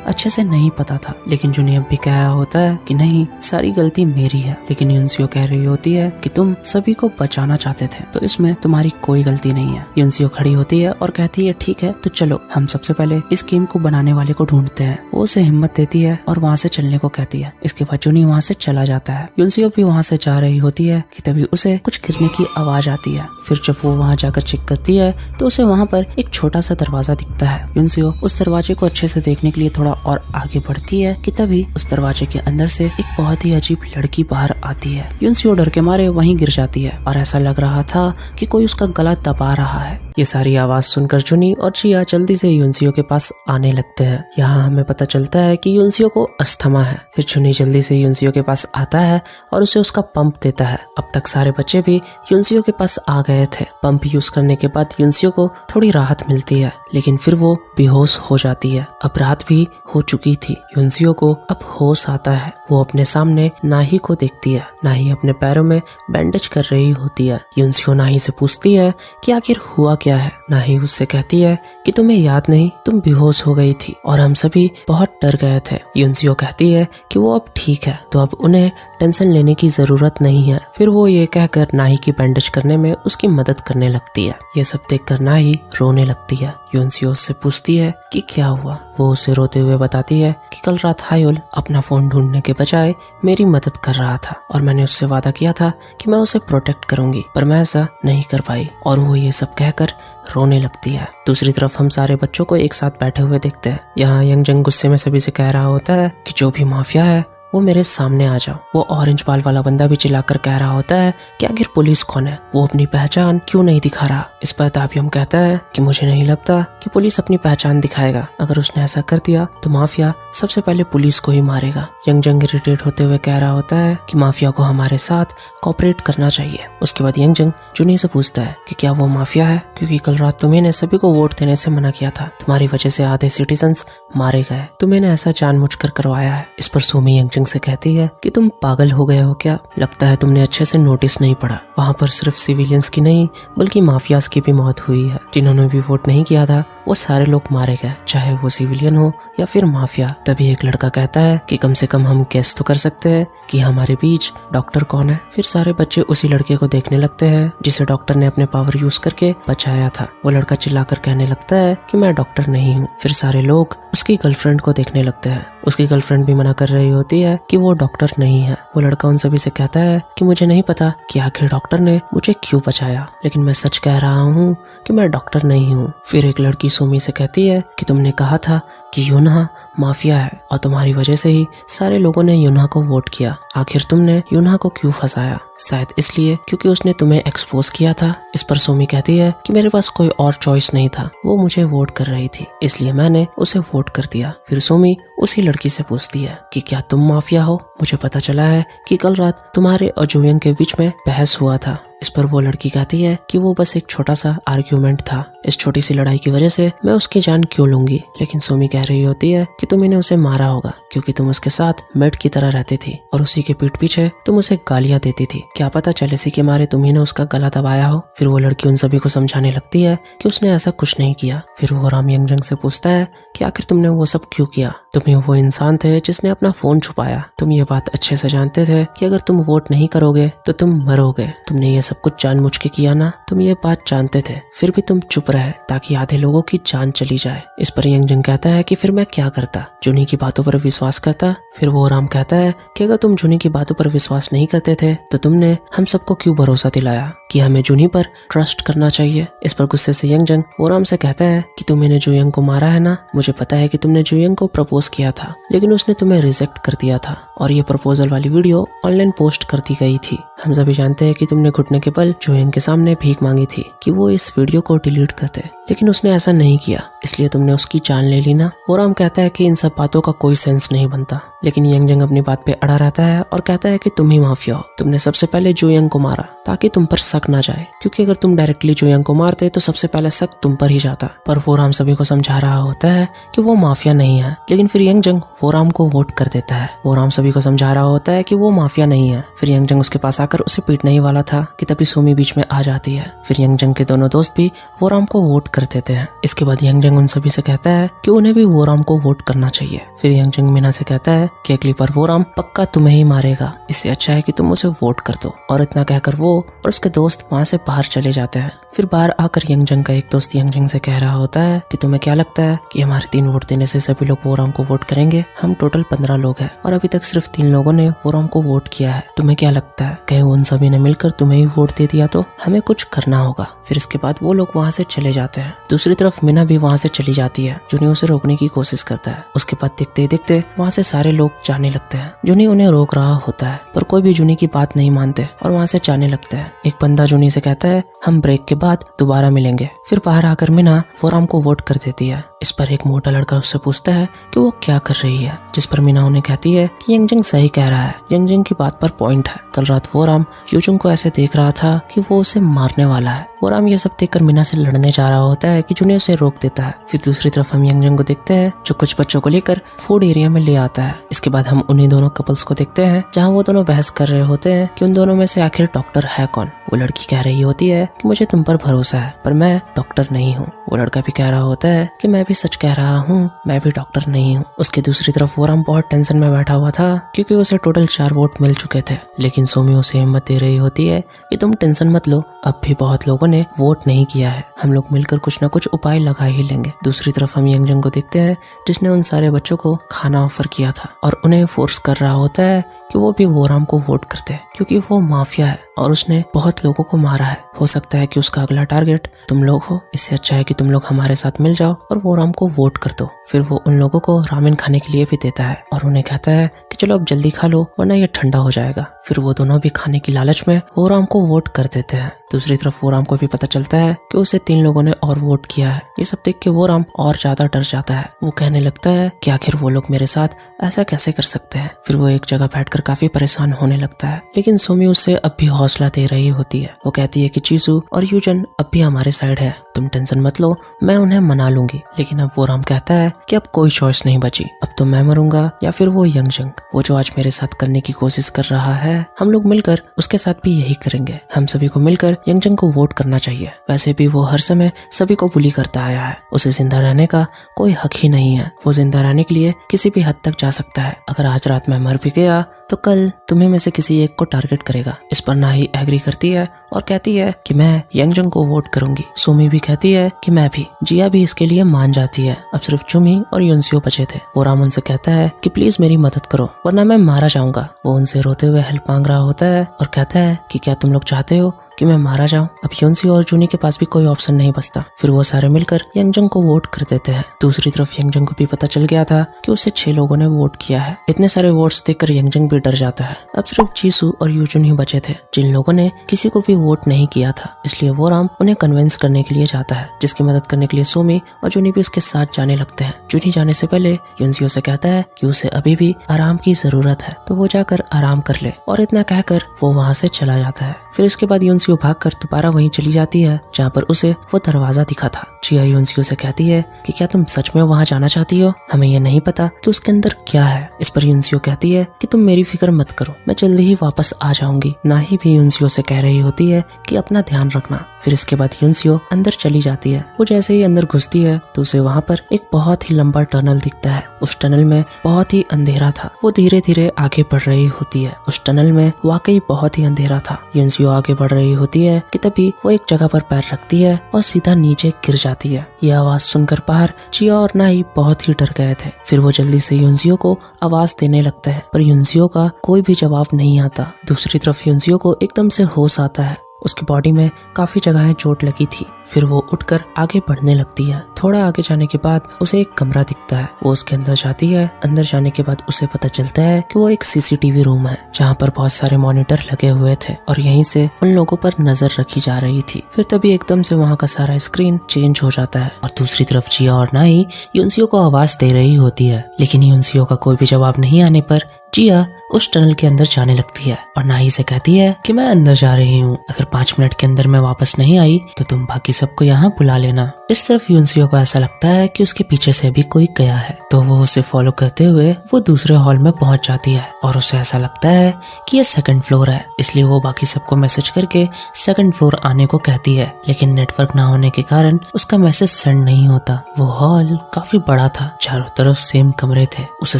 अच्छे से नहीं पता था। लेकिन जूनी अब भी कह रहा होता है कि नहीं, सारी गलती मेरी है। लेकिन युनसियो कह रही होती है कि तुम सभी को बचाना चाहते थे, तो इसमें तुम्हारी कोई गलती नहीं है। युनसियो खड़ी होती है और कहती है ठीक है, तो चलो हम सबसे पहले इस गेम को बनाने वाले को ढूंढते हैं। वो उसे हिम्मत देती है और वहाँ से चलने को कहती है। इसके बाद जूनी वहाँ से चला जाता है। युनसियो भी वहाँ से जा रही होती है कि तभी उसे कुछ गिरने की आवाज आती है। फिर जब वो वहाँ जाकर चेक करती है तो उसे वहाँ पर एक छोटा सा दरवाजा दिखता है। युनसियो उस दरवाजे को अच्छे से देखने के लिए थोड़ा और आगे बढ़ती है कि तभी उस दरवाजे के अंदर से एक बहुत ही अजीब लड़की बाहर आती है। युनसियो डर के मारे वहीं गिर जाती है और ऐसा लग रहा था कि कोई उसका गला दबा रहा है। ये सारी आवाज सुनकर जूनी और जिया जल्दी से युनसियो के पास आने लगते हैं। यहाँ हमें पता चलता है कि युनसियो को अस्थमा है। फिर जूनी जल्दी से युनसियो के पास आता है और उसे उसका पंप देता है। अब तक सारे बच्चे भी युनसियो के पास आ गए थे। पंप यूज करने के बाद युनसियो को थोड़ी राहत मिलती है, लेकिन फिर वो बेहोश हो जाती है। अब रात भी हो चुकी थी। युनसियो को अब होश आता है। वो अपने सामने नाही को देखती है। नाही अपने पैरों में बैंडेज कर रही होती है। युनसियो नाही से पूछती है कि आखिर हुआ क्या है। नाही उससे कहती है कि तुम्हें याद नहीं, तुम बेहोश हो गई थी और हम सभी बहुत डर गए थे। युनसियो कहती है कि वो अब ठीक है, तो अब उन्हें टेंशन लेने की जरूरत नहीं है। फिर वो ये कहकर नाही की बैंडेज करने में उसकी मदद करने लगती है। ये सब देखकर नाही रोने लगती है। युनसियो उससे पूछती है कि क्या हुआ। वो उसे रोते हुए बताती है कि कल रात हायुल अपना फोन ढूंढने के बजाय मेरी मदद कर रहा था और मैंने उससे वादा किया था कि मैं उसे प्रोटेक्ट करूंगी, पर मैं ऐसा नहीं कर पाई। और वो ये सब कहकर रोने लगती है। दूसरी तरफ हम सारे बच्चों को एक साथ बैठे हुए देखते हैं। यहाँ यंग जंग गुस्से में सभी से कह रहा होता है कि जो भी माफिया है वो मेरे सामने आ जाओ। वो ऑरेंज बाल वाला बंदा भी चिल्लाकर कह रहा होता है कि आखिर पुलिस कौन है, वो अपनी पहचान क्यों नहीं दिखा रहा। इस पर ताबियम कहता है कि मुझे नहीं लगता कि पुलिस अपनी पहचान दिखाएगा। अगर उसने ऐसा कर दिया तो माफिया सबसे पहले पुलिस को ही मारेगा। यंग जंग इरिटेट होते हुए कह रहा होता है कि माफिया को हमारे साथ कोऑपरेट करना चाहिए। उसके बाद यंग जंग जूनी से पूछता है कि क्या वो माफिया है, क्योंकि कल रात तुम्हें सभी को वोट देने से मना किया था। तुम्हारी वजह से आधे सिटीजन्स मारे गए, तुम्हें ऐसा जानबूझकर करवाया है। इस पर सुमी यंग जंग से कहती है कि तुम पागल हो गए हो क्या, लगता है तुमने अच्छे से नोटिस नहीं पढ़ा। वहाँ पर सिर्फ सिविलियंस की नहीं बल्कि माफियाज की भी मौत हुई है। जिन्होंने भी वोट नहीं किया था वो सारे लोग मारे गए, चाहे वो सिविलियन हो या फिर माफिया। तभी एक लड़का कहता है कि कम से कम हम गेस तो कर सकते हैं कि हमारे बीच डॉक्टर कौन है। फिर सारे बच्चे उसी लड़के को देखने लगते हैं जिसे डॉक्टर ने अपने पावर यूज करके बचाया था। वो लड़का चिल्लाकर कहने लगता है कि मैं डॉक्टर नहीं हूँ। फिर सारे लोग उसकी गर्लफ्रेंड को देखने लगते हैं। उसकी गर्लफ्रेंड भी मना कर रही होती है कि वो डॉक्टर नहीं है। वो लड़का उन सभी से कहता है कि मुझे नहीं पता कि आखिर डॉक्टर ने मुझे क्यों बचाया, लेकिन मैं सच कह रहा हूँ कि मैं डॉक्टर नहीं हूँ। फिर एक लड़की सुमी से कहती है कि तुमने कहा था कि यूनहा माफिया है और तुम्हारी वजह से ही सारे लोगों ने यूनहा को वोट किया। आखिर तुमने यूनहा को क्यों फंसाया? शायद इसलिए क्योंकि उसने तुम्हें एक्सपोज किया था। इस पर सोमी कहती है कि मेरे पास कोई और चॉइस नहीं था, वो मुझे वोट कर रही थी इसलिए मैंने उसे वोट कर दिया। फिर सोमी उसी लड़की से पूछती है कि क्या तुम माफिया हो? मुझे पता चला है कि कल रात तुम्हारे और जुयंग के बीच में बहस हुआ था। इस पर वो लड़की कहती है कि वो बस एक छोटा सा आर्ग्यूमेंट था, इस छोटी सी लड़ाई की वजह से मैं उसकी जान क्यों लूंगी। लेकिन सोमी कह रही होती है कि तुमने उसे मारा होगा क्योंकि तुम उसके साथ मेट की तरह रहती थी और उसी के पीठ पीछे तुम उसे गालियां देती थी। क्या पता जेलसी के मारे तुम्हें उसका गला दबाया हो। फिर वो लड़की उन सभी को समझाने लगती है कि उसने ऐसा कुछ नहीं किया। फिर वो राम यंग जंग से पूछता है कि आखिर तुमने वो सब क्यों किया? तुम वो इंसान थे जिसने अपना फोन छुपाया। तुम ये बात अच्छे से जानते थे कि अगर तुम वोट नहीं करोगे तो तुम मरोगे। तुमने ये सब कुछ जानबूझ के किया ना, तुम ये बात जानते थे, फिर भी तुम चुप रहे ताकि आधे लोगों की जान चली जाए। इस पर यंग जंग कहता है कि फिर मैं क्या करता, जुनी की बातों पर विश्वास करता। फिर वो राम कहता है कि अगर तुम जुनी की बातों पर विश्वास नहीं करते थे तो तुमने हम सबको क्यों भरोसा दिलाया कि हमें जुनी पर ट्रस्ट करना चाहिए। इस पर गुस्से से यंग जंग वो राम से कहता है कि तुमने जुयंग को मारा है ना, मुझे पता है कि तुमने जुयंग को प्रपोज किया था लेकिन उसने तुम्हें रिजेक्ट कर दिया था और ये प्रपोजल वाली वीडियो ऑनलाइन पोस्ट कर दी गई थी। हम सभी जानते हैं कि तुमने घुटने के बल जोयंग के सामने भीख मांगी थी कि वो इस वीडियो को डिलीट कर दे, लेकिन उसने ऐसा नहीं किया, इसलिए तुमने उसकी जान ले ली ना। वोराम कहता है कि इन सब बातों का कोई सेंस नहीं बनता, लेकिन यंगजंग अपनी बात पे अड़ा रहता है और कहता है कि तुम ही माफिया हो। तुमने सबसे पहले जोयंग को मारा ताकि तुम पर शक ना जाए, क्योंकि अगर तुम डायरेक्टली जोयंग को मारते तो सबसे पहले शक तुम पर ही जाता। पर वोराम सभी को समझा रहा होता है कि वो माफिया नहीं है, लेकिन फिर यंगजंग वोराम को वोट कर देता है। वोराम सभी को समझा रहा होता है कि वो माफिया नहीं है। फिर यंगजंग उसके पास आकर उसे पीटने ही वाला था कि तभी सोमी बीच में आ जाती है। फिर यंगजंग के दोनों दोस्त भी वोराम को वोट कर देते हैं। इसके बाद यंगजंग उन सभी से कहता है कि उन्हें भी वोराम को वोट करना चाहिए। फिर यंगजंग मीना से कहता है कि अगली बार वोराम पक्का तुम्हें ही मारेगा, इससे अच्छा है कि तुम उसे वोट कर दो। और इतना कहकर वो और उसके दोस्त वहाँ से बाहर चले जाते हैं। फिर बाहर आकर यंगजंग का एक दोस्त यंगजंग से कह रहा होता है कि तुम्हें क्या लगता है कि हमारे 3 वोट देने से सभी लोग वोराम को वोट करेंगे? हम टोटल 15 लोग हैं और अभी तक सिर्फ 3 लोगों ने वोराम को वोट किया है। तुम्हें क्या लगता है कहीं उन सभी ने मिलकर तुम्हें ही वोट दे दिया तो? हमें कुछ करना होगा। फिर इसके बाद वो लोग वहाँ से चले जाते हैं। दूसरी तरफ मीना भी वहाँ से चली जाती है। जुनी उसे रोकने की कोशिश करता है। उसके बाद देखते ही देखते वहाँ से सारे लोग जाने लगते हैं। जुनी उन्हें रोक रहा होता है, पर कोई भी जुनी की बात नहीं मानते और वहाँ से जाने लगते हैं। एक बंदा जुनी से कहता है हम ब्रेक के बाद दोबारा मिलेंगे। फिर बाहर आकर मीना वोराम को वोट कर देती है। इस पर एक मोटा लड़का उससे पूछता है कि वो क्या कर रही है, जिस पर मीना उन्हें कहती है कि यंगजंग सही कह रहा है। यंगजंग की बात पर पॉइंट है। कल रात वोराम यूजुंग को ऐसे देख रहा था कि वो उसे मारने वाला है। वोराम ये सब देखकर मीना से लड़ने जा रहा होता है कि जुनी उसे रोक देता है। फिर दूसरी तरफ हम यंगजंग को देखते हैं जो कुछ बच्चों को लेकर फूड एरिया में ले आता है। इसके बाद हम उन्हीं दोनों कपल्स को देखते हैं जहाँ वो दोनों बहस कर रहे होते हैं कि उन दोनों में से आखिर डॉक्टर है कौन। वो लड़की कह रही होती है कि मुझे तुम पर भरोसा है, पर मैं डॉक्टर नहीं हूँ। वो लड़का भी कह रहा होता है कि मैं भी सच कह रहा हूँ, मैं भी डॉक्टर नहीं हूँ। उसके दूसरी तरफ वोराम बहुत टेंशन में बैठा हुआ था क्योंकि उसे टोटल 4 वोट मिल चुके थे, लेकिन सोमी उसे हिम्मत दे रही होती है कि तुम टेंशन मत लो, अब भी बहुत लोगों ने वोट नहीं किया है, हम लोग मिलकर कुछ न कुछ उपाय लगा ही लेंगे। दूसरी तरफ हम यंगजंग को देखते हैं जिसने उन सारे बच्चों को खाना ऑफर किया था और उन्हें फोर्स कर रहा होता है कि वो भी वोराम को वोट करते, क्योंकि वो माफिया है और उसने बहुत लोगों को मारा है। हो सकता है कि उसका अगला टारगेट तुम लोग हो, इससे अच्छा है कि तुम लोग हमारे साथ मिल जाओ और वोराम को वोट कर दो। फिर वो उन लोगों को रामेन खाने के लिए भी देता है और उन्हें कहता है कि चलो अब जल्दी खा लो वरना ये ठंडा हो जाएगा। फिर वो दोनों भी खाने की लालच में वोराम को वोट कर देते हैं। दूसरी तरफ वोराम को भी पता चलता है कि उसे 3 लोगों ने और वोट किया है। ये सब देख के वोराम और ज्यादा डर जाता है। वो कहने लगता है कि आखिर वो लोग मेरे साथ ऐसा कैसे कर सकते हैं। फिर वो एक जगह बैठकर काफी परेशान होने लगता है, लेकिन सोमी उससे अब भी हौसला दे रही होती है। वो कहती है कि चीसू और यूजन अब भी हमारे साइड है, तुम टेंशन मत लो, मैं उन्हें मना लूंगी। लेकिन अब वोराम कहता है कि अब कोई चॉइस नहीं बची, अब तो मैं मरूंगा या फिर वो यंगजंग, वो जो आज मेरे साथ करने की कोशिश कर रहा है, हम लोग मिलकर उसके साथ भी यही करेंगे। हम सभी को मिलकर यंगजंग को वोट करना चाहिए। वैसे भी वो हर समय सभी को बुली करता आया है, उसे जिंदा रहने का कोई हक ही नहीं है। वो जिंदा रहने के लिए किसी भी हद तक जा सकता है। अगर आज रात में मर भी गया तो कल तुम्हें में से किसी एक को टारगेट करेगा। इस पर नाही एग्री करती है और कहती है कि मैं यंगजंग को वोट करूंगी। सोमी भी कहती है कि मैं भी। जिया भी इसके लिए मान जाती है। अब सिर्फ चुमी और युनसियो बचे थे। वो रामन से कहता है कि प्लीज मेरी मदद करो वरना मैं मारा जाऊंगा। वो उनसे रोते हुए हेल्प मांग रहा होता है और कहता है कि क्या तुम लोग चाहते हो कि मैं मारा जाऊं? अब युनसियो और जूनी के पास भी कोई ऑप्शन नहीं बचता। फिर वो सारे मिलकर यंगजंग को वोट कर देते हैं। दूसरी तरफ यंगजंग को भी पता चल गया था कि उसे 6 लोगों ने वोट किया है। इतने सारे वोट्स देखकर यंगजंग भी डर जाता है। अब सिर्फ चीसू और यूजुन ही बचे थे जिन लोगों ने किसी को भी वोट नहीं किया था। इसलिए वो राम उन्हें कन्विंस करने के लिए जाता है, जिसकी मदद करने के लिए सोमी और जूनी भी उसके साथ जाने लगते हैं। जूनी जाने से पहले युनसियो से कहता है कि उसे अभी भी आराम की जरूरत है, तो वो जाकर आराम कर ले, और इतना कहकर वो वहाँ से चला जाता है। फिर इसके बाद युनसियो भागकर दोबारा वहीं चली जाती है जहाँ पर उसे वो दरवाजा दिखा था। जिया युनसियो से कहती है कि क्या तुम सच में वहाँ जाना चाहती हो? हमें ये नहीं पता कि उसके अंदर क्या है। इस पर युनसियो कहती है कि तुम मेरी फिक्र मत करो, मैं जल्दी ही वापस आ जाऊंगी। नाही भी युनसियो से कह रही होती है कि अपना ध्यान रखना। फिर इसके बाद युनसियो अंदर चली जाती है। वो जैसे ही अंदर घुसती है तो उसे वहाँ पर एक बहुत ही लंबा टनल दिखता है। उस टनल में बहुत ही अंधेरा था। वो धीरे धीरे आगे बढ़ रही होती है। उस टनल में वाकई बहुत ही अंधेरा था। युनसियो आगे बढ़ रही होती है कि तभी वो एक जगह पर पैर रखती है और सीधा नीचे गिर जाती है। यह आवाज सुनकर बाहर जिया और नाही बहुत ही डर गए थे। फिर वो जल्दी से युनसियो को आवाज देने लगता है, पर युनसियो का कोई भी जवाब नहीं आता। दूसरी तरफ युनसियो को एकदम से होश आता है। उसकी बॉडी में काफी जगहें चोट लगी थी। फिर वो उठकर आगे बढ़ने लगती है। थोड़ा आगे जाने के बाद उसे एक कमरा दिखता है। वो उसके अंदर जाती है। अंदर जाने के बाद उसे पता चलता है कि वो एक सीसीटीवी रूम है जहाँ पर बहुत सारे मॉनिटर लगे हुए थे और यहीं से उन लोगों पर नजर रखी जा रही थी। फिर तभी एकदम से वहाँ का सारा स्क्रीन चेंज हो जाता है और दूसरी तरफ जिया और नाई युनसियो को आवाज दे रही होती है, लेकिन युनसियो का कोई भी जवाब नहीं आने पर जिया उस टनल के अंदर जाने लगती है और नाई से कहती है कि मैं अंदर जा रही हूँ, अगर 5 मिनट के अंदर मैं वापस नहीं आई तो तुम बाकी सबको यहाँ बुला लेना। इस तरफ युनसियो को ऐसा लगता है कि उसके पीछे से भी कोई गया है, तो वो उसे फॉलो करते हुए वो दूसरे हॉल में पहुंच जाती है और उसे ऐसा लगता है कि ये 2nd फ्लोर है, इसलिए वो बाकी सबको मैसेज करके 2nd फ्लोर आने को कहती है, लेकिन नेटवर्क ना होने के कारण उसका मैसेज सेंड नहीं होता। वो हॉल काफी बड़ा था, चारों तरफ सेम कमरे थे। उसे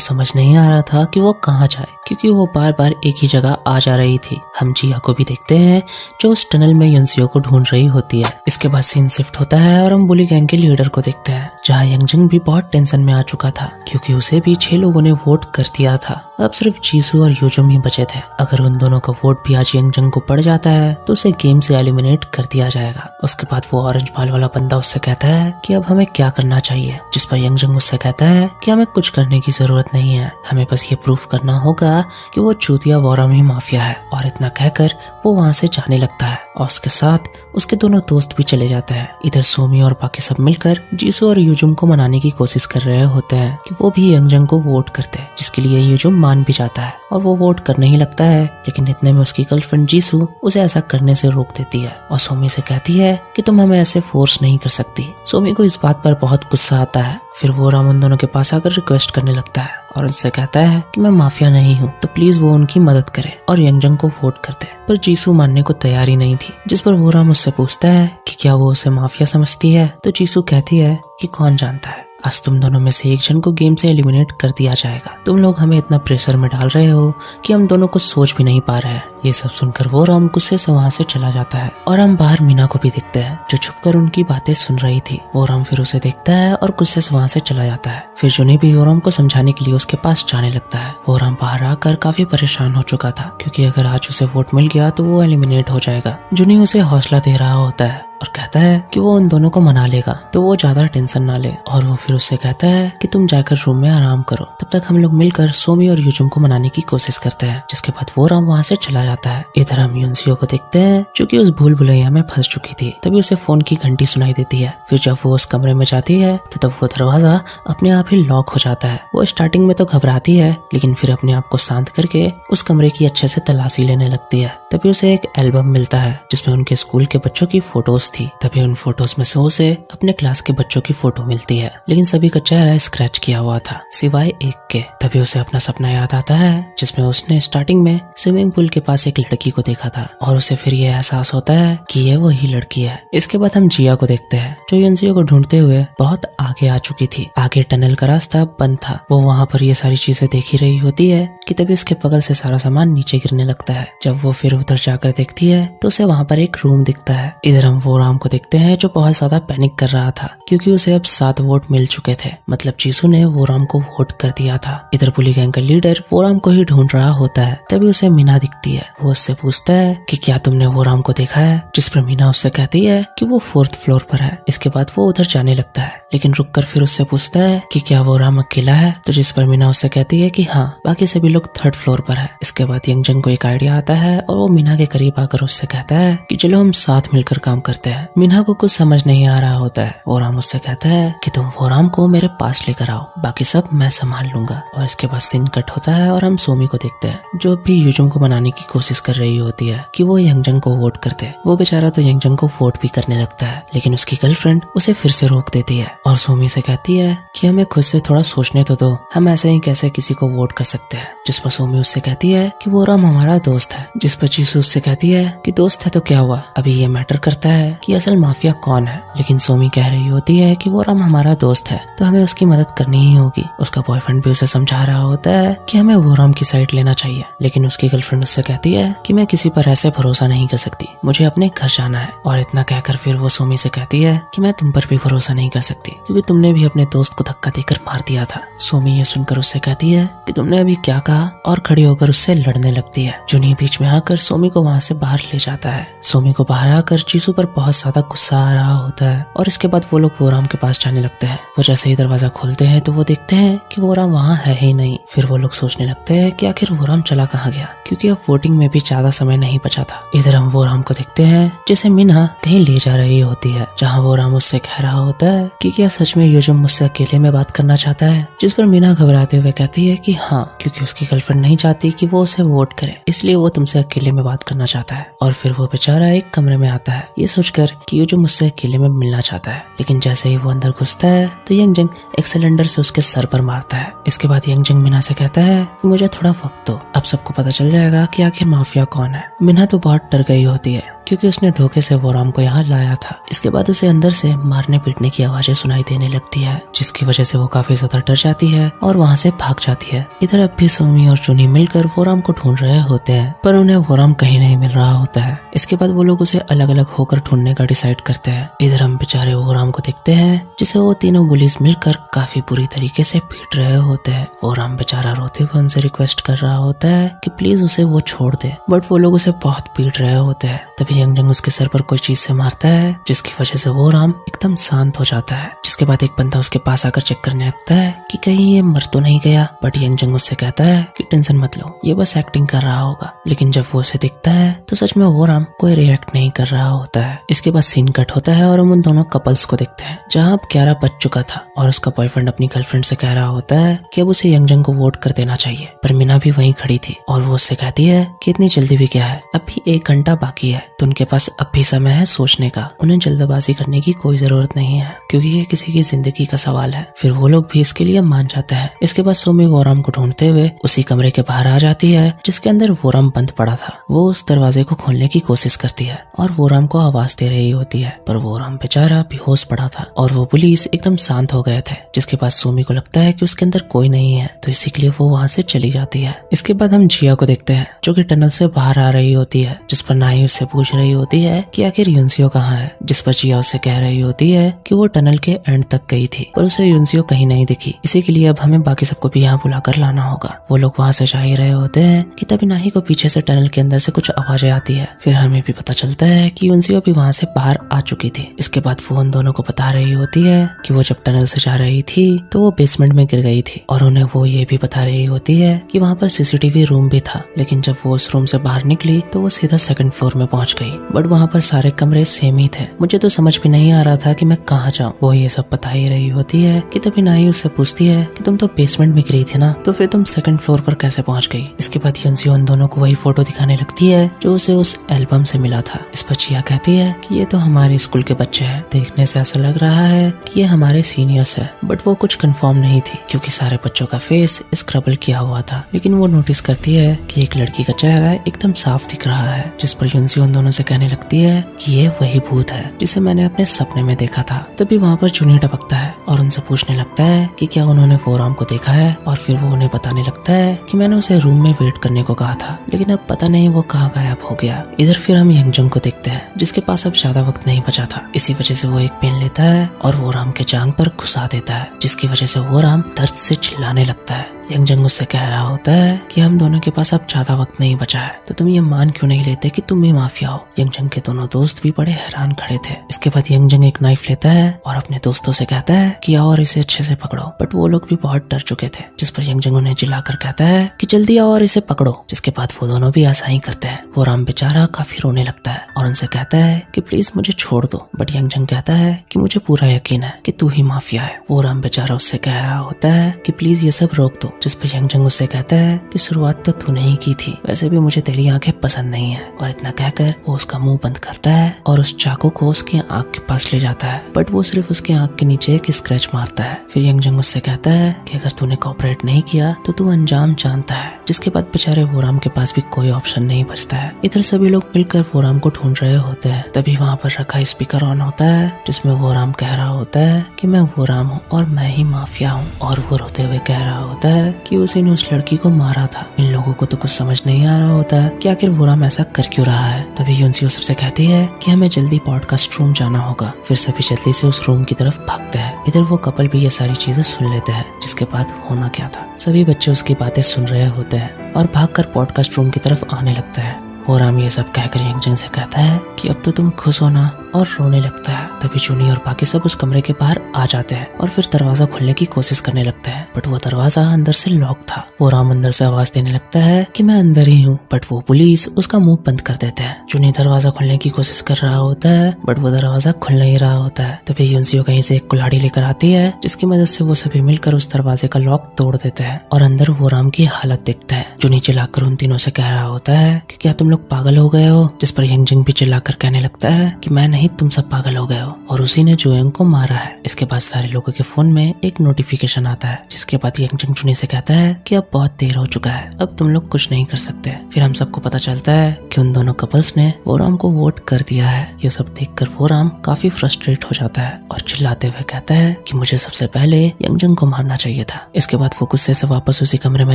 समझ नहीं आ रहा था कि वो कहाँ जाए, क्योंकि वो बार बार एक ही जगह आ जा रही थी। हम जिया को भी देखते हैं जो उस टनल में युनसियो को ढूंढ रही होती है। इसके बाद सीन शिफ्ट होता है और हम बुली गैंग के लीडर को देखते हैं, जहाँ यंगजंग भी बहुत टेंशन में आ चुका था क्योंकि उसे भी 6 लोगों ने वोट कर दिया था। अब सिर्फ जीसू और यूजुम ही बचे थे। अगर उन दोनों का वोट भी आज यंगजंग को पड़ जाता है तो उसे गेम से एलिमिनेट कर दिया जाएगा। उसके बाद वो ऑरेंज बाल वाला बंदा उससे कहता है कि अब हमें क्या करना चाहिए, जिस पर यंगजंग उससे कहता है कि हमें कुछ करने की जरूरत नहीं है, हमें बस ये प्रूफ करना होगा कि वो चूतिया वोराम ही माफिया है। और इतना कहकर वो वहाँ से जाने लगता है और उसके साथ उसके दोनों दोस्त भी चले जाते हैं। इधर सोमी और बाकी सब मिलकर जीसू और यूजुम को मनाने की कोशिश कर रहे होते हैं कि वो भी यंगजंग को वोट करते हैं, जिसके लिए यूजुम मान भी जाता है और वो वोट करने ही लगता है। लेकिन इतने में उसकी गर्लफ्रेंड जीसू उसे ऐसा करने से रोक देती है और सोमी से कहती है कि तुम हमें ऐसे फोर्स नहीं कर सकती। सोमी को इस बात पर बहुत गुस्सा आता है। फिर वो राम उन दोनों के पास आकर रिक्वेस्ट करने लगता है और उनसे कहता है कि मैं माफिया नहीं हूँ, तो प्लीज वो उनकी मदद करे और यंगजंग को वोट कर दे। पर जीसू मानने को तैयार ही नहीं थी, जिस पर वो राम उससे पूछता है कि क्या वो उसे माफिया समझती है। तो जीसू कहती है कि कौन जानता है, आज तुम दोनों में से एक जन को गेम से एलिमिनेट कर दिया जाएगा। तुम लोग हमें इतना प्रेशर में डाल रहे हो कि हम दोनों को सोच भी नहीं पा रहे हैं। ये सब सुनकर वो राम गुस्से से वहाँ से चला जाता है और हम बाहर मीना को भी देखते हैं जो छुपकर उनकी बातें सुन रही थी। वो राम फिर उसे देखता है और गुस्से से वहाँ से चला जाता है। फिर जुनी भी योराम को समझाने के लिए उसके पास जाने लगता है। वो राम बाहर आकर काफी परेशान हो चुका था क्योंकि अगर आज उसे वोट मिल गया तो वो एलिमिनेट हो जाएगा। जुनी उसे हौसला दे रहा होता है और कहता है कि वो उन दोनों को मना लेगा, तो वो ज्यादा टेंशन ना ले। और वो फिर उससे कहता है कि तुम जाकर रूम में आराम करो, तब तक हम लोग मिलकर सोमी और यूजुम को मनाने की कोशिश करते हैं। जिसके बाद वो राम वहाँ से चला जाता है। इधर हम युनसियो को देखते हैं जो कि उस भूल भुलैया में फंस चुकी थी। तभी उसे फोन की घंटी सुनाई देती है। फिर जब वो उस कमरे में जाती है तो तब वो दरवाजा अपने आप ही लॉक हो जाता है। वो स्टार्टिंग में तो घबराती है, लेकिन फिर अपने आप को शांत करके उस कमरे की अच्छे से तलाशी लेने लगती है। तभी उसे एक एल्बम मिलता है जिसमें उनके स्कूल के बच्चों की फोटोज थी। तभी उन फोटोज में से उसे अपने क्लास के बच्चों की फोटो मिलती है, लेकिन सभी का चेहरा स्क्रैच किया हुआ था सिवाय एक के। तभी उसे अपना सपना याद आता है जिसमें उसने स्टार्टिंग में स्विमिंग पूल के पास एक लड़की को देखा था और उसे फिर ये एहसास होता है कि ये वही लड़की है। इसके बाद हम जिया को देखते हैं जो युनसियो को ढूंढते हुए बहुत आगे आ चुकी थी। आगे टनल का रास्ता बंद था। वो वहाँ पर ये सारी चीजें देख ही रही होती है कि तभी उसके बगल से सारा सामान नीचे गिरने लगता है। जब वो फिर उधर जाकर देखती है तो उसे वहाँ पर एक रूम दिखता है। इधर हम वो राम को देखते हैं जो बहुत ज्यादा पैनिक कर रहा था क्योंकि उसे अब 7 वोट मिल चुके थे, मतलब जीसू ने वो राम को वोट कर दिया था। इधर बुली गैंग का लीडर वो राम को ही ढूंढ रहा होता है। तभी उसे मीना दिखती है। वो उससे पूछता है कि क्या तुमने वो राम को देखा है, जिस पर मीना उससे कहती है कि वो 4th फ्लोर पर है। इसके बाद वो उधर जाने लगता है, लेकिन रुककर फिर उससे पूछता है कि क्या वो राम अकेला है, तो जिस पर मीना उससे कहती है कि हाँ, बाकी सभी लोग 3rd फ्लोर पर है। इसके बाद यंगजंग को एक आइडिया आता है और वो मीना के करीब आकर उससे कहता है कि चलो हम साथ मिलकर काम करते हैं। मीना को कुछ समझ नहीं आ रहा होता है। वो राम उससे कहता है कि तुम वो राम को मेरे पास लेकर आओ, बाकी सब मैं संभाल लूंगा। और इसके बाद सीन कट होता है और हम सोमी को देखते हैं जो भी यूजुम को मनाने की कोशिश कर रही होती है कि वो यंगजंग को वोट करते। वो बेचारा तो यंगजंग को वोट भी करने लगता है, लेकिन उसकी गर्लफ्रेंड उसे फिर से रोक देती है और सोमी से कहती है कि हमें खुद से थोड़ा सोचने तो दो, हम ऐसे ही कैसे किसी को वोट कर सकते हैं। जिस पर सोमी उससे कहती है कि वो राम हमारा दोस्त है। जिस पर जीसू उससे कहती है कि दोस्त है तो क्या हुआ, अभी ये मैटर करता है कि असल माफिया कौन है। लेकिन सोमी कह रही होती है कि वो राम हमारा दोस्त है तो हमें उसकी मदद करनी ही होगी। उसका बॉयफ्रेंड भी उसे समझा रहा होता है कि हमें वो राम की साइड लेना चाहिए, लेकिन उसकी गर्लफ्रेंड उससे कहती है कि मैं किसी पर ऐसे भरोसा नहीं कर सकती, मुझे अपने घर जाना है। और इतना कहकर फिर वो सोमी से कहती है कि मैं तुम पर भी भरोसा नहीं कर सकती क्योंकि तुमने भी अपने दोस्त को धक्का देकर मार दिया था। सोमी ये सुनकर उससे कहती है कि तुमने अभी क्या कहा और खड़ी होकर उससे लड़ने लगती है। जुनी बीच में आकर सोमी को वहाँ से बाहर ले जाता है। सोमी को बाहर आकर जीसू पर बहुत बहुत ज्यादा गुस्सा आ रहा होता है और इसके बाद वो लोग वोराम के पास जाने लगते हैं। वो जैसे ही दरवाजा खोलते हैं तो वो देखते हैं कि वोराम वहाँ है ही नहीं। फिर वो लोग सोचने लगते हैं कि आखिर वोराम चला कहाँ गया, क्योंकि अब वोटिंग में भी ज्यादा समय नहीं बचा था। इधर हम वोराम को देखते हैं जिसे मीना कहीं ले जा रही होती है, जहाँ वोराम उससे कह रहा होता है कि क्या सच में यूजुम मुझसे अकेले में बात करना चाहता है। जिस पर मीना घबराते हुए कहती है कि हाँ, क्योंकि उसकी गर्लफ्रेंड नहीं चाहती कि वो उसे वोट करे, इसलिए वो तुमसे अकेले में बात करना चाहता है। और फिर वो बेचारा एक कमरे में आता है ये सोचकर कि यूजुम मुझसे अकेले में मिलना चाहता है। लेकिन जैसे ही वो अंदर घुसता है तो यंगजंग एक सिलेंडर से उसके सर पर मारता है। इसके बाद यंगजंग मीना से कहता है कि मुझे थोड़ा वक्त दो, अब सबको पता चल जाएगा कि आखिर माफिया कौन है। मीना तो बहुत डर गई होती है क्योंकि उसने धोखे से वोराम को यहाँ लाया था। इसके बाद उसे अंदर से मारने पीटने की आवाजें सुनाई देने लगती है, जिसकी वजह से वो काफी ज्यादा डर जाती है और वहाँ से भाग जाती है। इधर अब भी सोमी और चुनी मिलकर वोराम को ढूंढ रहे होते हैं, पर उन्हें वोराम कहीं नहीं मिल रहा होता है। इसके बाद वो लोग उसे अलग अलग होकर ढूंढने का डिसाइड करते हैं। इधर हम बेचारे वोराम को देखते हैं जिसे वो तीनों बुलीज मिलकर काफी बुरी तरीके से पीट रहे होते हैं। वोराम बेचारा रोते हुए उनसे रिक्वेस्ट कर रहा होता है कि प्लीज उसे वो छोड़ दे, बट वो लोग उसे बहुत पीट रहे होते हैं। तभी यंगजंग उसके सर पर कोई चीज से मारता है, जिसकी वजह से वोराम एकदम शांत हो जाता है। जिसके बाद एक बंदा उसके पास आकर चेक करने लगता है कि कहीं ये मर तो नहीं गया, बट यंगजंग उससे कहता है कि टेंशन मत लो, ये बस एक्टिंग कर रहा होगा। लेकिन जब वो उसे दिखता है तो सच में वोराम कोई रिएक्ट नहीं कर रहा होता है। इसके बाद सीन कट होता है और हम उन दोनों कपल्स को देखते हैं, जहाँ अब 11 बज चुका था और उसका बॉयफ्रेंड अपनी गर्लफ्रेंड से कह रहा होता है कि अब उसे यंगजंग को वोट कर देना चाहिए। पर मीना भी वहीं खड़ी थी और वो उससे कहती है कि इतनी जल्दी भी क्या है, अभी 1 घंटा बाकी है, तो उनके पास अब भी समय है सोचने का। उन्हें जल्दबाजी करने की कोई जरूरत नहीं है क्योंकि ये किसी की जिंदगी का सवाल है। फिर वो लोग भी इसके लिए मान जाते हैं। इसके बाद सोमी वोराम को ढूंढते हुए उसी कमरे के बाहर आ जाती है जिसके अंदर वोराम बंद पड़ा था। वो उस दरवाजे को खोलने की कोशिश करती है और वोराम को आवाज दे रही होती है, पर वोराम बेचारा बेहोश पड़ा था और वो पुलिस एकदम शांत हो गए थे। जिसके बाद सोमी को लगता है कि उसके अंदर कोई नहीं है, तो इसी के लिए वो वहाँ से चली जाती है। इसके बाद हम जिया को देखते हैं जो कि टनल से बाहर आ रही होती है, जिस पर नाई उससे पूछ रही होती है कि आखिर युनसियो कहाँ है। जिस पर जिया उससे कह रही होती है कि वो टनल के एंड तक गई थी, पर उसे युनसियो कहीं नहीं दिखी। इसी के लिए अब हमें बाकी सबको भी यहाँ बुलाकर लाना होगा। वो लोग वहाँ से जा ही रहे होते हैं कि तभी नाही को पीछे से टनल के अंदर से कुछ आवाजें आती है। फिर हमें भी पता चलता है कि युनसियो भी वहाँ से बाहर आ चुकी थी। इसके बाद वो उन दोनों को बता रही होती है कि वो जब टनल से जा रही थी तो वो बेसमेंट में गिर गई थी, और उन्हें वो ये भी बता रही होती है कि वहाँ पर सीसीटीवी रूम भी था। लेकिन जब वो उस रूम से बाहर निकली तो वो सीधा 2nd फ्लोर में पहुंच गई, बट वहाँ पर सारे कमरे सेम ही थे। मुझे तो समझ भी नहीं आ रहा था कि मैं कहाँ जाऊँ। वो ये सब बता ही रही होती है कि तभी नाई उससे पूछती है कि तुम तो बेसमेंट में गिरी थी ना, तो फिर तुम 2nd फ्लोर पर कैसे पहुंच गई। इसके बाद युनसियो उन दोनों को वही फोटो दिखाने लगती है जो उसे उस एल्बम से मिला था। इस पर जिया कहती है कि ये तो हमारे स्कूल के बच्चे हैं, देखने से ऐसा लग रहा है कि ये हमारे सीनियर्स है, बट वो कुछ कंफर्म नहीं थी क्योंकि सारे बच्चों का फेस स्क्रबल किया हुआ था। लेकिन वो नोटिस करती है कि एक लड़की का चेहरा एकदम साफ दिख रहा है, जिस पर युनसियो उन दोनों से कहने लगती है कि ये वही भूत है जिसे मैंने अपने सपने में देखा था। तभी वहाँ पर जूनियर टपकता है और उनसे पूछने लगता है कि क्या उन्होंने वोराम को देखा है, और फिर वो उन्हें बताने लगता है कि मैंने उसे रूम में वेट करने को कहा था, लेकिन अब पता नहीं वो कहाँ गायब हो गया। इधर फिर हम यंगजंग को देखते हैं जिसके पास अब ज्यादा वक्त नहीं बचा था। इसी वजह से वो एक पेन लेता है और वोराम के जांघ पर घुसा देता है, जिसकी वजह से वोराम दर्द से चिल्लाने लगता है। यंगजंग उससे कह रहा होता है कि हम दोनों के पास अब ज्यादा वक्त नहीं बचा है, तो तुम ये मान क्यों नहीं लेते कि तुम भी माफिया हो। यंगजंग के दोनों दोस्त भी बड़े हैरान खड़े थे। इसके बाद यंगजंग एक नाइफ लेता है और अपने दोस्तों से कहता है कि आओ और इसे अच्छे से पकड़ो, बट वो लोग भी बहुत डर चुके थे। जिस पर यंगजंग उन्हें चिल्लाकर कहता है कि जल्दी आओ और इसे पकड़ो। जिसके बाद वो दोनों भी ऐसा ही करते हैं। वो राम बेचारा काफी रोने लगता है और उनसे कहता है कि प्लीज मुझे छोड़ दो, बट यंगजंग कहता है कि मुझे पूरा यकीन है कि तू ही माफिया है। वो राम बेचारा उससे कह रहा होता है कि प्लीज ये सब रोक दो। जिस पर यंगजंग उससे कहता है कि शुरुआत तो तूने ही की थी, वैसे भी मुझे तेरी आंखें पसंद नहीं है। और इतना कहकर वो उसका मुंह बंद करता है और उस चाकू को उसकी आंख के पास ले जाता है, बट वो सिर्फ उसकी आंख के नीचे एक स्क्रैच मारता है। फिर यंगजंग उससे कहता है कि अगर तूने कोऑपरेट नहीं किया तो तू अंजाम जानता है। जिसके बाद बेचारे वोराम के पास भी कोई ऑप्शन नहीं बचता है। इधर सभी लोग मिलकर वोराम को ढूंढ रहे होते हैं। तभी वहाँ पर रखा स्पीकर ऑन होता है जिसमें वोराम कह रहा होता है कि मैं वोराम हूँ और मैं ही माफिया हूँ। और वो रोते हुए कह रहा होता है कि उसी ने उस लड़की को मारा था। इन लोगों को तो कुछ समझ नहीं आ रहा होता है कि आखिर वोराम ऐसा कर क्यों रहा है। तभी युनसियो सबसे कहती है कि हमें जल्दी पॉडकास्ट रूम जाना होगा। फिर सभी जल्दी से उस रूम की तरफ भागते हैं। इधर वो कपल भी ये सारी चीजें सुन लेते हैं। जिसके बाद होना क्या था, सभी बच्चे उसकी बातें सुन रहे होते हैं और भागकर पॉडकास्ट रूम की तरफ आने लगते हैं। वो राम ये सब कहकर यंगजंग से कहता है कि अब तो तुम खुश हो ना, और रोने लगता है। तभी चुनी और बाकी सब उस कमरे के बाहर आ जाते हैं और फिर दरवाजा खोलने की कोशिश करने लगते हैं, बट वो दरवाजा अंदर से लॉक था। वो राम अंदर से आवाज देने लगता है कि मैं अंदर ही हूँ, बट वो पुलिस उसका मुंह बंद कर देते हैं। चुनी दरवाजा खोलने की कोशिश कर रहा होता है, बट वो दरवाजा खुल नहीं रहा होता है। तभी युनसियो कहीं से एक कुल्हाड़ी लेकर आती है, जिसकी मदद से वो सभी मिलकर उस दरवाजे का लॉक तोड़ देते हैं और अंदर वो राम की हालत देखते हैं। चुनी चिल्लाकर उन तीनों से कह रहा होता है कि क्या तुम लोग पागल हो गए हो, जिस पर यंगजंग भी चिल्लाकर कहने लगता है कि मैं नहीं, तुम सब पागल हो गए हो और उसी ने जोयंग को मारा है। इसके बाद सारे लोगों के फोन में एक नोटिफिकेशन आता है, जिसके बाद यंगजंग चुनी से कहता है कि अब बहुत देर हो चुका है, अब तुम लोग कुछ नहीं कर सकते। फिर हम सबको पता चलता है कि उन दोनों कपल्स ने वो राम को वोट कर दिया है। ये सब देखकर वो राम काफी फ्रस्ट्रेट हो जाता है और चिल्लाते हुए कहता है कि मुझे सबसे पहले यंगजंग को मारना चाहिए था। इसके बाद वो गुस्से से वापस उसी कमरे में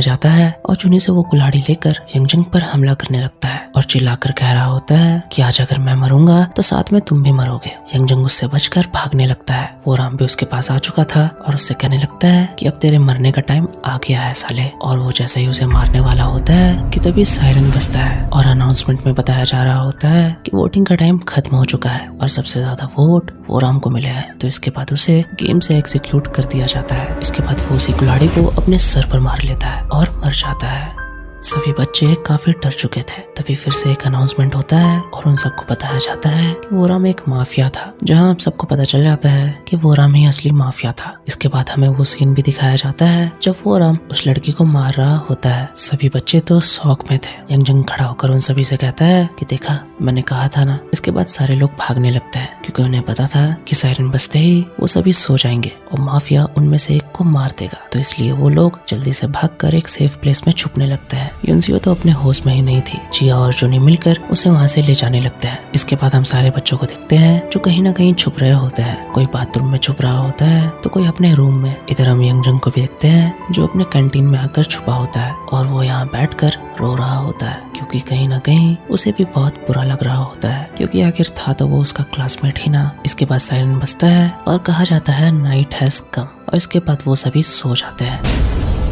जाता है और चुनी से वो कुल्हाड़ी लेकर यंगजंग पर हमला करने लगता है और चिल्लाकर कह रहा होता है कि आज अगर मैं मरूंगा तो साथ में तुम भी मरोगे। यंगजंग उससे बचकर भागने लगता है। वो राम भी उसके पास आ चुका था और उससे कहने लगता है कि अब तेरे मरने का टाइम आ गया है साले। और वो जैसे ही उसे मारने वाला होता है कि तभी सायरन बजता है और अनाउंसमेंट में बताया जा रहा होता है कि वोटिंग का टाइम खत्म हो चुका है और सबसे ज्यादा वोट वो राम को मिले हैं। तो इसके बाद उसे गेम से एग्जीक्यूट कर दिया जाता है। इसके बाद वो उसी कुल्हाड़ी को अपने सर पर मार लेता है और मर जाता है। सभी बच्चे काफी डर चुके थे। तभी फिर से एक अनाउंसमेंट होता है और उन सबको बताया जाता है कि वो राम एक माफिया था, जहां अब सबको पता चल जाता है कि वो राम ही असली माफिया था। इसके बाद हमें वो सीन भी दिखाया जाता है जब वो राम उस लड़की को मार रहा होता है। सभी बच्चे तो शौक में थे। यंगजंग खड़ा होकर उन सभी से कहता है कि देखा, मैंने कहा था ना। इसके बाद सारे लोग भागने लगते हैं क्योंकि उन्हें पता था कि सायरन बजते ही वो सभी सो जाएंगे और माफिया उनमें से एक को मार देगा। तो इसलिए वो लोग जल्दी से भागकर एक सेफ प्लेस में छुपने लगते हैं। युनसियो तो अपने होश में ही नहीं थी। जिया और जुनी मिलकर उसे वहाँ से ले जाने लगते हैं। इसके बाद हम सारे बच्चों को देखते हैं जो कहीं ना कहीं छुप रहे होते हैं। कोई बाथरूम में छुप रहा होता है तो कोई अपने रूम में। इधर हम यंगजंग को भी देखते हैं जो अपने कैंटीन में आकर छुपा होता है और वो यहाँ बैठकर रो रहा होता है क्योंकि कहीं ना कहीं उसे भी बहुत बुरा लग रहा होता है, क्योंकि आखिर था तो वो उसका क्लासमेट ही ना। इसके बाद सायरन बजता है और कहा जाता है नाइट हैज कम, और इसके बाद वो सभी सो जाते हैं।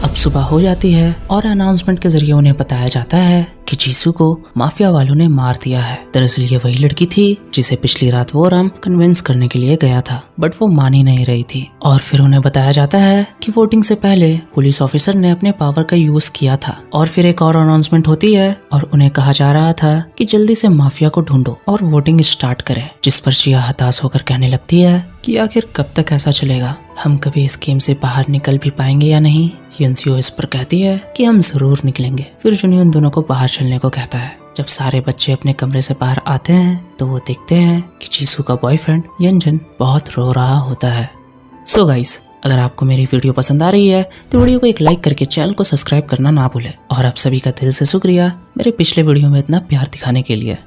अब सुबह हो जाती है और अनाउंसमेंट के जरिए उन्हें बताया जाता है कि जीसू को माफिया वालों ने मार दिया है। दरअसल ये वही लड़की थी जिसे पिछली रात वो राम कन्विंस करने के लिए गया था, बट वो मान ही नहीं रही थी। और फिर उन्हें बताया जाता है कि वोटिंग से पहले पुलिस ऑफिसर ने अपने पावर का यूज किया था। और फिर एक और अनाउंसमेंट होती है और उन्हें कहा जा रहा था कि जल्दी से माफिया को ढूंढो और वोटिंग स्टार्ट करें, जिस पर जिया हताश होकर कहने लगती है कि आखिर कब तक ऐसा चलेगा, हम कभी इस गेम से बाहर निकल भी पाएंगे या नहीं। युनसियो इस पर कहती है कि हम जरूर निकलेंगे। फिर जुनी उन दोनों को बाहर चलने को कहता है। जब सारे बच्चे अपने कमरे से बाहर आते हैं तो वो देखते हैं कि जीसू का बॉयफ्रेंड यंजन बहुत रो रहा होता है। सो गाइस, अगर आपको मेरी वीडियो पसंद आ रही है तो वीडियो को एक लाइक करके चैनल को सब्सक्राइब करना ना भूलें। और आप सभी का दिल से शुक्रिया मेरे पिछले वीडियो में इतना प्यार दिखाने के लिए।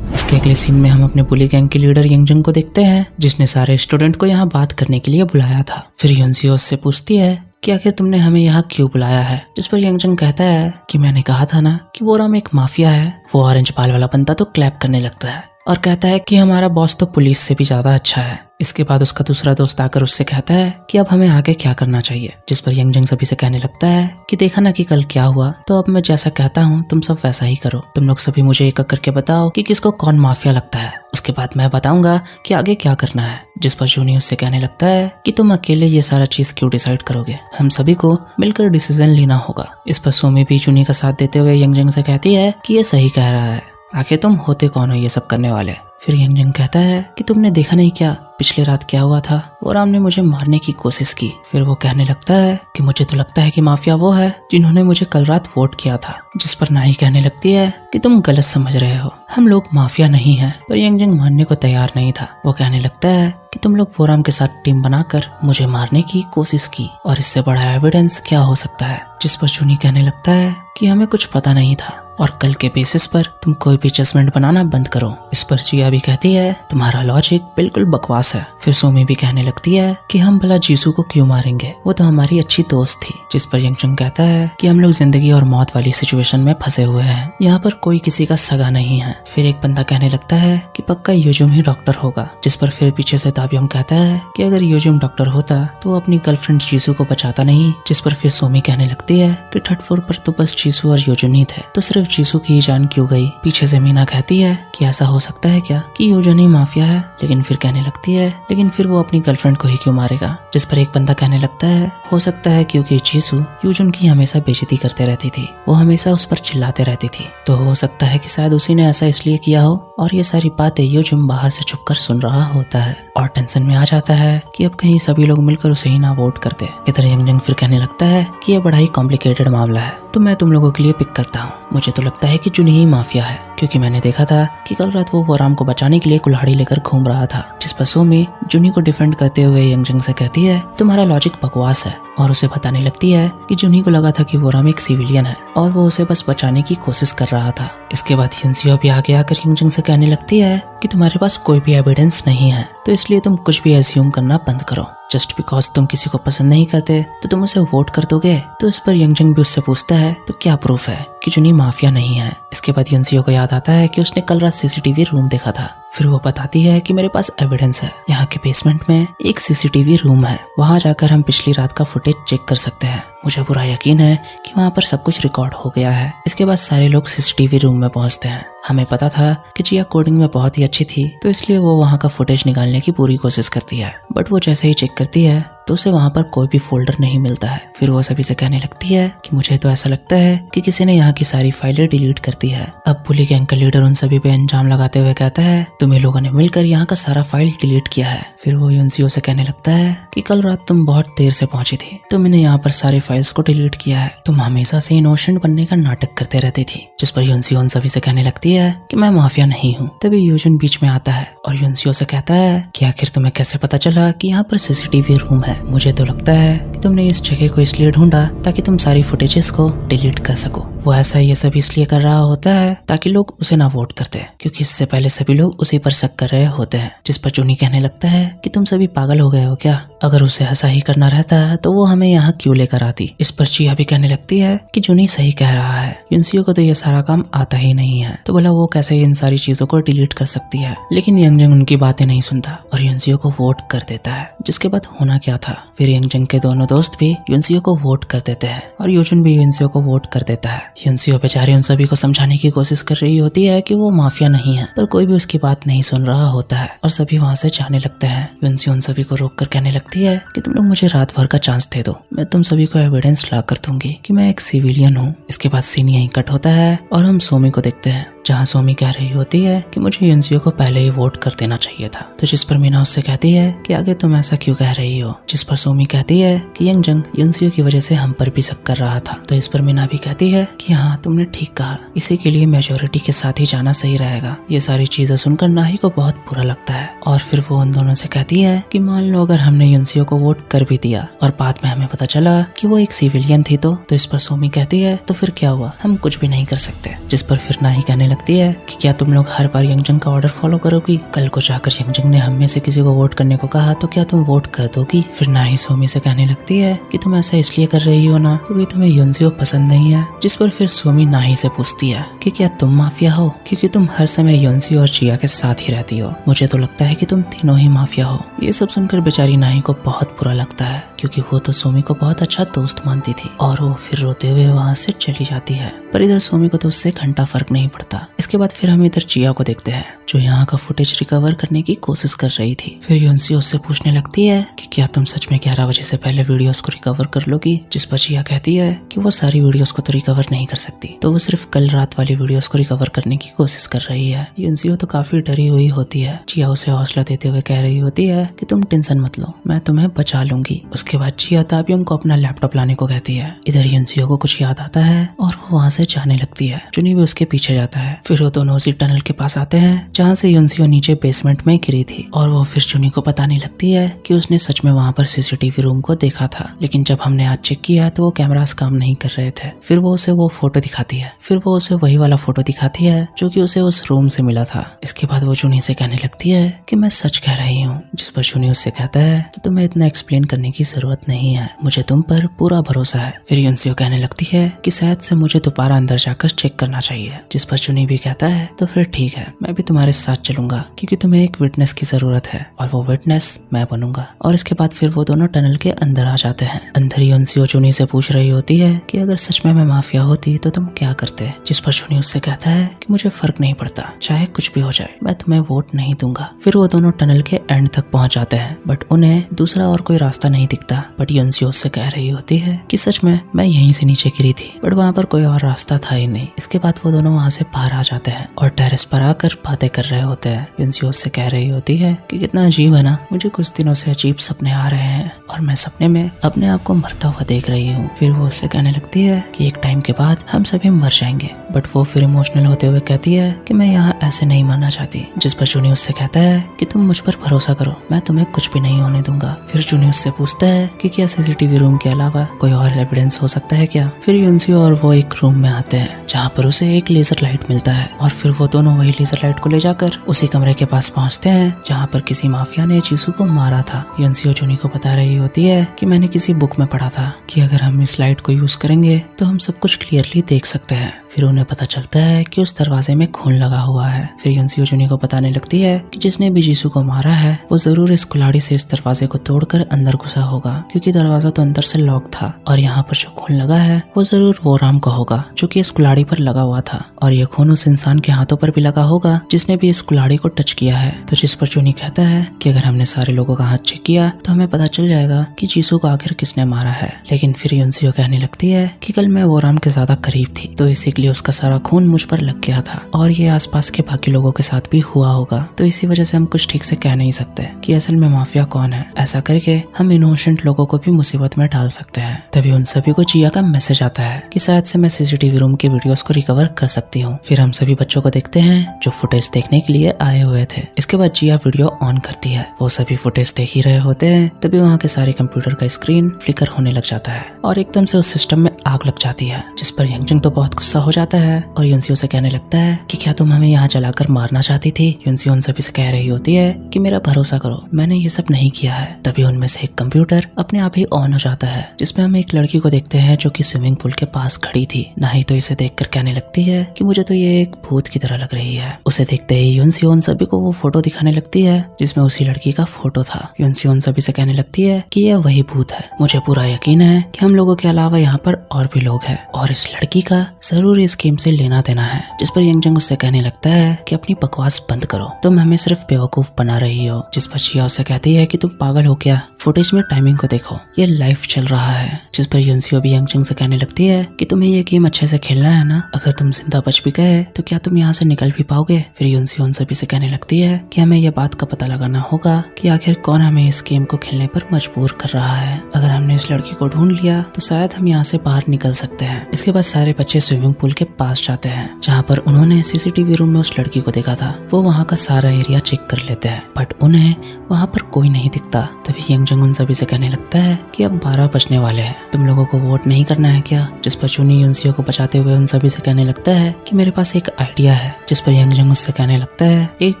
इसके अगले सीन में हम अपने बुली गैंग के लीडर यंगजंग को देखते हैं, जिसने सारे स्टूडेंट को यहाँ बात करने के लिए बुलाया था। फिर युनसियो उससे पूछती है कि आखिर तुमने हमें यहाँ क्यों बुलाया है, जिस पर यंगजंग कहता है कि मैंने कहा था ना कि वो राम एक माफिया है। वो ऑरेंज बाल वाला बंदा तो क्लैप करने लगता है और कहता है कि हमारा बॉस तो पुलिस से भी ज्यादा अच्छा है। इसके बाद उसका दूसरा दोस्त आकर उससे कहता है कि अब हमें आगे क्या करना चाहिए, जिस पर यंगजंग सभी से कहने लगता है कि देखा ना कि कल क्या हुआ, तो अब मैं जैसा कहता हूँ तुम सब वैसा ही करो। तुम लोग सभी मुझे एक एक करके बताओ कि किसको कौन माफिया लगता है, उसके बाद मैं बताऊंगा कि आगे क्या करना है। जिस पर जूनी उससे कहने लगता है कि तुम अकेले ये सारा चीज क्यों डिसाइड करोगे, हम सभी को मिलकर डिसीजन लेना होगा। इस पर सोमी भी जूनी का साथ देते हुए यंगजंग से कहती है कि ये सही कह रहा है, आखिर तुम होते कौन हो ये सब करने वाले। फिर यंगजंग कहता है कि तुमने देखा नहीं क्या पिछले रात क्या हुआ था, वो राम ने मुझे मारने की कोशिश की। फिर वो कहने लगता है कि मुझे तो लगता है कि माफिया वो है जिन्होंने मुझे कल रात वोट किया था। जिस पर नाई कहने लगती है कि तुम गलत समझ रहे हो, हम लोग माफिया नहीं है। पर यंगजंग मानने को तैयार नहीं था। वो कहने लगता है कि तुम लोग वो राम के साथ टीम बनाकर मुझे मारने की कोशिश की और इससे बड़ा एविडेंस क्या हो सकता है। जिस पर जूनी कहने लगता है कि हमें कुछ पता नहीं था और कल के बेसिस पर तुम कोई भी जजमेंट बनाना बंद करो। इस पर जिया भी कहती है तुम्हारा लॉजिक बिल्कुल बकवास है। फिर सोमी भी कहने लगती है कि हम भला जीसू को क्यों मारेंगे, वो तो हमारी अच्छी दोस्त थी। जिस पर यंगजंग कहता है कि हम लोग जिंदगी और मौत वाली सिचुएशन में फंसे हुए हैं, यहाँ पर कोई किसी का सगा नहीं है। फिर एक बंदा कहने लगता है कि पक्का यूजुम ही डॉक्टर होगा। जिस पर फिर पीछे से ताबियम कहता है कि अगर यूजुम डॉक्टर होता तो वो अपनी गर्लफ्रेंड जीसू को बचाता नहीं। जिस पर फिर सोमी कहने लगती है कि थर्ड फ्लोर पर तो बस जीसू और यूजुन ही थे, तो सिर्फ जीसू की ही जान क्यों गई। पीछे से मीना कहती है कि ऐसा हो सकता है क्या कि यूजुन ही माफिया है, लेकिन फिर कहने लगती है लेकिन फिर वो अपनी गर्लफ्रेंड को ही क्यों मारेगा। जिस पर एक बंदा कहने लगता है हो सकता है क्योंकि जीसू यूजुन की हमेशा बेइज्जती करते रहती थी, वो हमेशा उस पर चिल्लाते रहती थी, तो हो सकता है कि शायद उसी ने ऐसा इसलिए किया हो और ये सारी बातें यूजुन बाहर से छुपकर सुन रहा होता है और टेंशन में आ जाता है कि अब कहीं सभी लोग मिलकर उसे ही ना वोट कर दे। इधर यंगजंग फिर कहने लगता है कि यह बड़ा ही कॉम्प्लिकेटेड मामला है, तो मैं तुम लोगों के लिए पिक करता हूँ। मुझे तो लगता है कि जुनी ही माफिया है, क्योंकि मैंने देखा था कि कल रात वो वोराम को बचाने के लिए कुल्हाड़ी लेकर घूम रहा था। जिस पर सोमी जुनी को डिफेंड करते हुए यंगजंग से कहती है तुम्हारा लॉजिक बकवास है, और उसे बताने लगती है कि जुनी को लगा था कि वोराम एक सिविलियन है और वो उसे बस बचाने की कोशिश कर रहा था। इसके बाद युनसियो भी आगे आकर यंगजंग से कहने लगती है कि तुम्हारे पास कोई भी एविडेंस नहीं है, तो इसलिए तुम कुछ भी एज्यूम करना बंद करो। जस्ट बिकॉज तुम किसी को पसंद नहीं करते तो तुम उसे वोट कर दोगे। तो इस पर यंगजंग भी उससे पूछता है तो क्या प्रूफ है कि जुनी माफिया नहीं है। इसके बाद युनसियो को याद आता है कि उसने कल रात सीसीटीवी रूम देखा था। फिर वो बताती है कि मेरे पास एविडेंस है, यहाँ के बेसमेंट में एक सीसीटीवी रूम है, वहाँ जाकर हम पिछली रात का फुटेज चेक कर सकते हैं। मुझे पूरा यकीन है कि वहाँ पर सब कुछ रिकॉर्ड हो गया है। इसके बाद सारे लोग सीसीटीवी रूम में पहुँचते हैं। हमें पता था कि जिया कोडिंग में बहुत ही अच्छी थी, तो इसलिए वो वहाँ का फुटेज निकालने की पूरी कोशिश करती है, बट वो जैसे ही चेक करती है तो उसे वहाँ पर कोई भी फोल्डर नहीं मिलता है। फिर वो सभी से कहने लगती है कि मुझे तो ऐसा लगता है कि किसी ने यहाँ की सारी फाइलें डिलीट कर दी है। अब बुली गैंग का लीडर उन सभी पे अंजाम लगाते हुए कहता है तुम्हें लोगों ने मिलकर यहाँ का सारा फाइल डिलीट किया है। फिर वो युनसियो से कहने लगता है कि कल रात तुम बहुत देर से पहुंची थी, तो मैंने यहाँ पर सारे फाइल्स को डिलीट किया है। तुम हमेशा से इनोसेंट बनने का नाटक करते रहती थी। जिस पर युनसियो उन सभी से कहने लगती है कि मैं माफिया नहीं हूँ। तभी यूजुन बीच में आता है और युनसियो से कहता है कि आखिर तुम्हें कैसे पता चला कि यहाँ पर सीसीटीवी रूम है। मुझे तो लगता है कि तुमने इस जगह को इसलिए ढूंढा ताकि तुम सारी फुटेजेस को डिलीट कर सको। वो ऐसा ये सब इसलिए कर रहा होता है ताकि लोग उसे ना वोट करते, क्योंकि इससे पहले सभी लोग उसी पर शक कर रहे होते हैं। जिस पर जुनी कहने लगता है कि तुम सभी पागल हो गए हो क्या, अगर उसे ऐसा ही करना रहता तो वो हमें यहाँ क्यों लेकर आती। इस पर चिया भी कहने लगती है कि जुनी सही कह रहा है, युनसियो को तो ये सारा काम आता ही नहीं है, तो भला वो कैसे इन सारी चीजों को डिलीट कर सकती है। लेकिन यंगजंग उनकी बातें नहीं सुनता और युनसियो को वोट कर देता है। जिसके बाद होना क्या था, फिर यंगजंग के दोनों दोस्त भी युनसियो को वोट कर देते हैं और यूजुन भी युनसियो को वोट कर देता है। युनसियो बेचारी उन सभी को समझाने की कोशिश कर रही होती है कि वो माफिया नहीं है, पर कोई भी उसकी बात नहीं सुन रहा होता है और सभी वहाँ से जाने लगते हैं। युनसियो उन सभी को रोककर कहने लगती है कि तुम लोग मुझे रात भर का चांस दे दो, मैं तुम सभी को एविडेंस ला कर दूंगी कि मैं एक सिविलियन हूँ। इसके बाद सीन यहीं कट होता है और हम सोमी को देखते हैं, जहाँ सोमी कह रही होती है कि मुझे युनसियो को पहले ही वोट कर देना चाहिए था। तो जिस पर मीना उससे कहती है कि आगे तुम ऐसा क्यों कह रही हो। जिस पर सोमी कहती है कि यंगजंग युनसियो की वजह से हम पर भी शक कर रहा था। तो इस पर मीना भी कहती है कि हाँ तुमने ठीक कहा, इसी के लिए मेजोरिटी के साथ ही जाना सही रहेगा। ये सारी चीजें सुनकर नाही को बहुत बुरा लगता है और फिर वो उन दोनों से कहती है कि मान लो अगर हमने युनसियो को वोट कर भी दिया और बाद में हमें पता चला कि वो एक सिविलियन थी तो इस पर सोमी कहती है तो फिर क्या हुआ, हम कुछ भी नहीं कर सकते। जिस पर फिर नाही कहने लगती है कि क्या तुम लोग हर बार यंगजंग का ऑर्डर फॉलो करोगी, कल को जाकर यंगजंग ने हम में से किसी को वोट करने को कहा तो क्या तुम वोट कर दोगी। फिर नाही सोमी से कहने लगती है कि तुम ऐसा इसलिए कर रही हो ना क्योंकि तुम्हें युनसियो पसंद नहीं है। जिस पर फिर सोमी नाही से पूछती है कि क्या तुम माफिया हो, क्योंकि तुम हर समय युनसियो और चिया के साथ ही रहती हो। मुझे तो लगता है कि तुम तीनों ही माफिया हो। ये सब सुनकर बेचारी नाही को बहुत बुरा लगता है, क्योंकि वो तो सोमी को बहुत अच्छा दोस्त मानती थी और वो फिर रोते हुए वहाँ से चली जाती है। पर इधर सोमी को तो उससे घंटा फर्क नहीं पड़ता। इसके बाद फिर हम इधर चिया को देखते हैं जो यहाँ का फुटेज रिकवर करने की कोशिश कर रही थी। फिर युनसियो उससे पूछने लगती है कि क्या तुम सच में 11 बजे से पहले वीडियोस को रिकवर कर लोगी। जिस पर चिया कहती है कि वो सारी वीडियोस को तो रिकवर नहीं कर सकती, तो वो सिर्फ कल रात वाली वीडियोस को रिकवर करने की कोशिश कर रही है। युनसियो तो काफी डरी हुई होती है। चिया उसे हौसला देते हुए कह रही होती है कि तुम टेंशन मत लो, मैं तुम्हें बचा लूंगी। उसके बाद चिया ताबियम को अपना लैपटॉप लाने को कहती है। इधर युनसियो को कुछ याद आता है और वो वहाँ से जाने लगती है। जुनी भी उसके पीछे जाता है। फिर वो दोनों उसी टनल के पास आते हैं जहाँ से युनसियो नीचे बेसमेंट में गिरी थी और वो फिर जुनी को बताने लगती है कि उसने सच में वहाँ पर सीसीटीवी रूम को देखा था, लेकिन जब हमने आज चेक किया तो वो कैमरास काम नहीं कर रहे थे। फिर वो उसे वो फोटो दिखाती है। फिर वो उसे वही वाला फोटो दिखाती है जो कि उसे उस रूम से मिला था। इसके बाद वो जुनी से कहने लगती है कि मैं सच कह रही हूँ। जिस पर जुनी उससे कहता है तो तुम्हें इतना एक्सप्लेन करने की जरूरत नहीं है, मुझे तुम पर पूरा भरोसा है। फिर युनसियो कहने लगती है कि शायद से मुझे दोबारा अंदर जाकर चेक करना चाहिए। जिस पर जुनी भी कहता है तो फिर ठीक है, मैं भी तुम्हारे तुम्हारे साथ चलूंगा क्योंकि तुम्हें एक विटनेस की जरूरत है और वो विटनेस मैं बनूंगा। और इसके बाद फिर वो दोनों टनल के अंदर आ जाते हैं। अंदर युनसियो चुनी से पूछ रही होती है कि अगर सच में मैं माफिया होती तो तुम क्या करते, जिस पर चुनी उससे कहता है कि मुझे फर्क नहीं पड़ता, चाहे कुछ भी हो जाए, मैं तुम्हें वोट नहीं दूंगा। फिर वो दोनों टनल के एंड तक पहुंच जाते हैं बट उन्हें दूसरा और कोई रास्ता नहीं दिखता। बट युनसियो उससे कह रही होती है कि सच में मैं यहीं से नीचे गिरी थी बट वहाँ पर कोई और रास्ता था ही नहीं। इसके बाद वो दोनों वहाँ से बाहर आ जाते हैं और टेरेस पर आकर बातें कर रहे होते हैं। युनसियो उससे कह रही होती है कि कितना अजीब है ना, मुझे कुछ दिनों से अजीब सपने आ रहे हैं और मैं सपने में अपने आप को मरता हुआ देख रही हूँ। फिर वो उससे कहने लगती है कि एक टाइम के बाद हम सभी मर जाएंगे। बट वो फिर इमोशनल होते हुए कहती है कि मैं यहाँ ऐसे नहीं मरना चाहती। जिस पर चुनी उससे कहता है कि तुम मुझ पर भरोसा करो, मैं तुम्हें कुछ भी नहीं होने दूंगा। फिर चुनी उससे पूछता है कि क्या सीसीटीवी रूम के अलावा कोई और एविडेंस हो सकता है क्या। फिर युनसियो और वो एक रूम में आते हैं जहाँ पर उसे एक लेजर लाइट मिलता है और फिर वो दोनों वही लेजर लाइट को ले जाकर उसी कमरे के पास पहुँचते हैं जहाँ पर किसी माफिया ने चीसू को मारा था। युनसियो चुनी को बता रही होती है कि मैंने किसी बुक में पढ़ा था कि अगर हम इस लाइट को यूज करेंगे तो हम सब कुछ क्लियरली देख सकते हैं। फिर उन्हें पता चलता है कि उस दरवाजे में खून लगा हुआ है। फिर युनसियो चुनी को बताने लगती है कि जिसने भी जीसू को मारा है वो जरूर इस कुल्हाड़ी से इस दरवाजे को तोड़कर अंदर घुसा होगा क्योंकि दरवाजा तो अंदर से लॉक था और यहाँ पर जो खून लगा है वो जरूर वो राम का होगा जो कि इस कुल्हाड़ी पर लगा हुआ था और ये खून उस इंसान के हाथों पर भी लगा होगा जिसने भी इस कुल्हाड़ी को टच किया है। तो जिस पर चुनी कहता है कि अगर हमने सारे लोगों का हाथ चेक किया तो हमें पता चल जाएगा कि जीसू को आखिर किसने मारा है। लेकिन फिर युनसियो कहने लगती है कि कल मैं वो राम के ज्यादा करीब थी तो इसीलिए उसका सारा खून मुझ पर लग गया था और ये आसपास के बाकी लोगों के साथ भी हुआ होगा, तो इसी वजह से हम कुछ ठीक से कह नहीं सकते कि असल में माफिया कौन है। ऐसा करके हम इनोसेंट लोगों को भी मुसीबत में डाल सकते हैं। तभी उन सभी को जिया का मैसेज आता है कि शायद से मैं सीसीटीवी रूम के वीडियोस को रिकवर कर सकती हूँ। फिर हम सभी बच्चों को देखते हैं जो फुटेज देखने के लिए आए हुए थे। इसके बाद जिया वीडियो ऑन करती है, वो सभी फुटेज देख ही रहे होते हैं। तभी वहाँ के सारे कंप्यूटर का स्क्रीन फ्लिकर होने लग जाता है और एकदम से उस सिस्टम में आग लग जाती है, जिस पर यंगजंग तो बहुत गुस्सा हो जाता है और युनसियो से कहने लगता है कि क्या तुम हमें यहाँ जलाकर मारना चाहती थी। युनसियो उन सभी से कह रही होती है कि मेरा भरोसा करो, मैंने ये सब नहीं किया है। तभी उनमें से एक कंप्यूटर अपने आप ही ऑन हो जाता है जिसमें हम एक लड़की को देखते हैं जो कि स्विमिंग पूल के पास खड़ी थी। नहीं तो इसे देखकर कहने लगती है कि मुझे तो ये एक भूत की तरह लग रही है। उसे देखते ही युनसियो उन सभी को वो फोटो दिखाने लगती है जिसमें उसी लड़की का फोटो था। युनसियो उन सभी से कहने लगती है कि यह वही भूत है, मुझे पूरा यकीन है कि हम लोगों के अलावा यहाँ पर और भी लोग हैं और इस लड़की का जरूर इस गेम से लेना देना है। जिस पर यंगजंग उससे कहने लगता है कि अपनी बकवास बंद करो, तुम हमें सिर्फ बेवकूफ बना रही हो। जिस पर जिया उससे कहती है कि तुम पागल हो क्या, फुटेज में टाइमिंग को देखो, ये लाइव चल रहा है। जिस पर युनसियो भी यंगजंग से कहने लगती है कि तुम्हें ये गेम अच्छे से खेलना है ना, अगर तुम जिंदा बच भी गए तो क्या तुम यहाँ से निकल भी पाओगे। फिर युनसियो उन सभी से कहने लगती है कि हमें यह बात का पता लगाना होगा कि आखिर कौन हमें इस गेम को खेलने पर मजबूर कर रहा है। अगर हमने इस लड़की को ढूंढ लिया तो शायद हम यहाँ से बाहर निकल सकते हैं। इसके बाद सारे बच्चे स्विमिंग पूल के पास जाते हैं जहाँ पर उन्होंने सीसीटीवी रूम में उस लड़की को देखा था। वो वहाँ का सारा एरिया चेक कर लेते हैं बट उन्हें वहाँ पर कोई नहीं दिखता। तभी यंगजंग उन सभी से कहने लगता है कि अब 12 बजने वाले हैं, तुम लोगों को वोट नहीं करना है क्या। जिस पर चुनी युनसियो को बचाते हुए उन सभी से कहने लगता है कि मेरे पास एक आइडिया है। जिस पर यंगजंग उससे कहने लगता है एक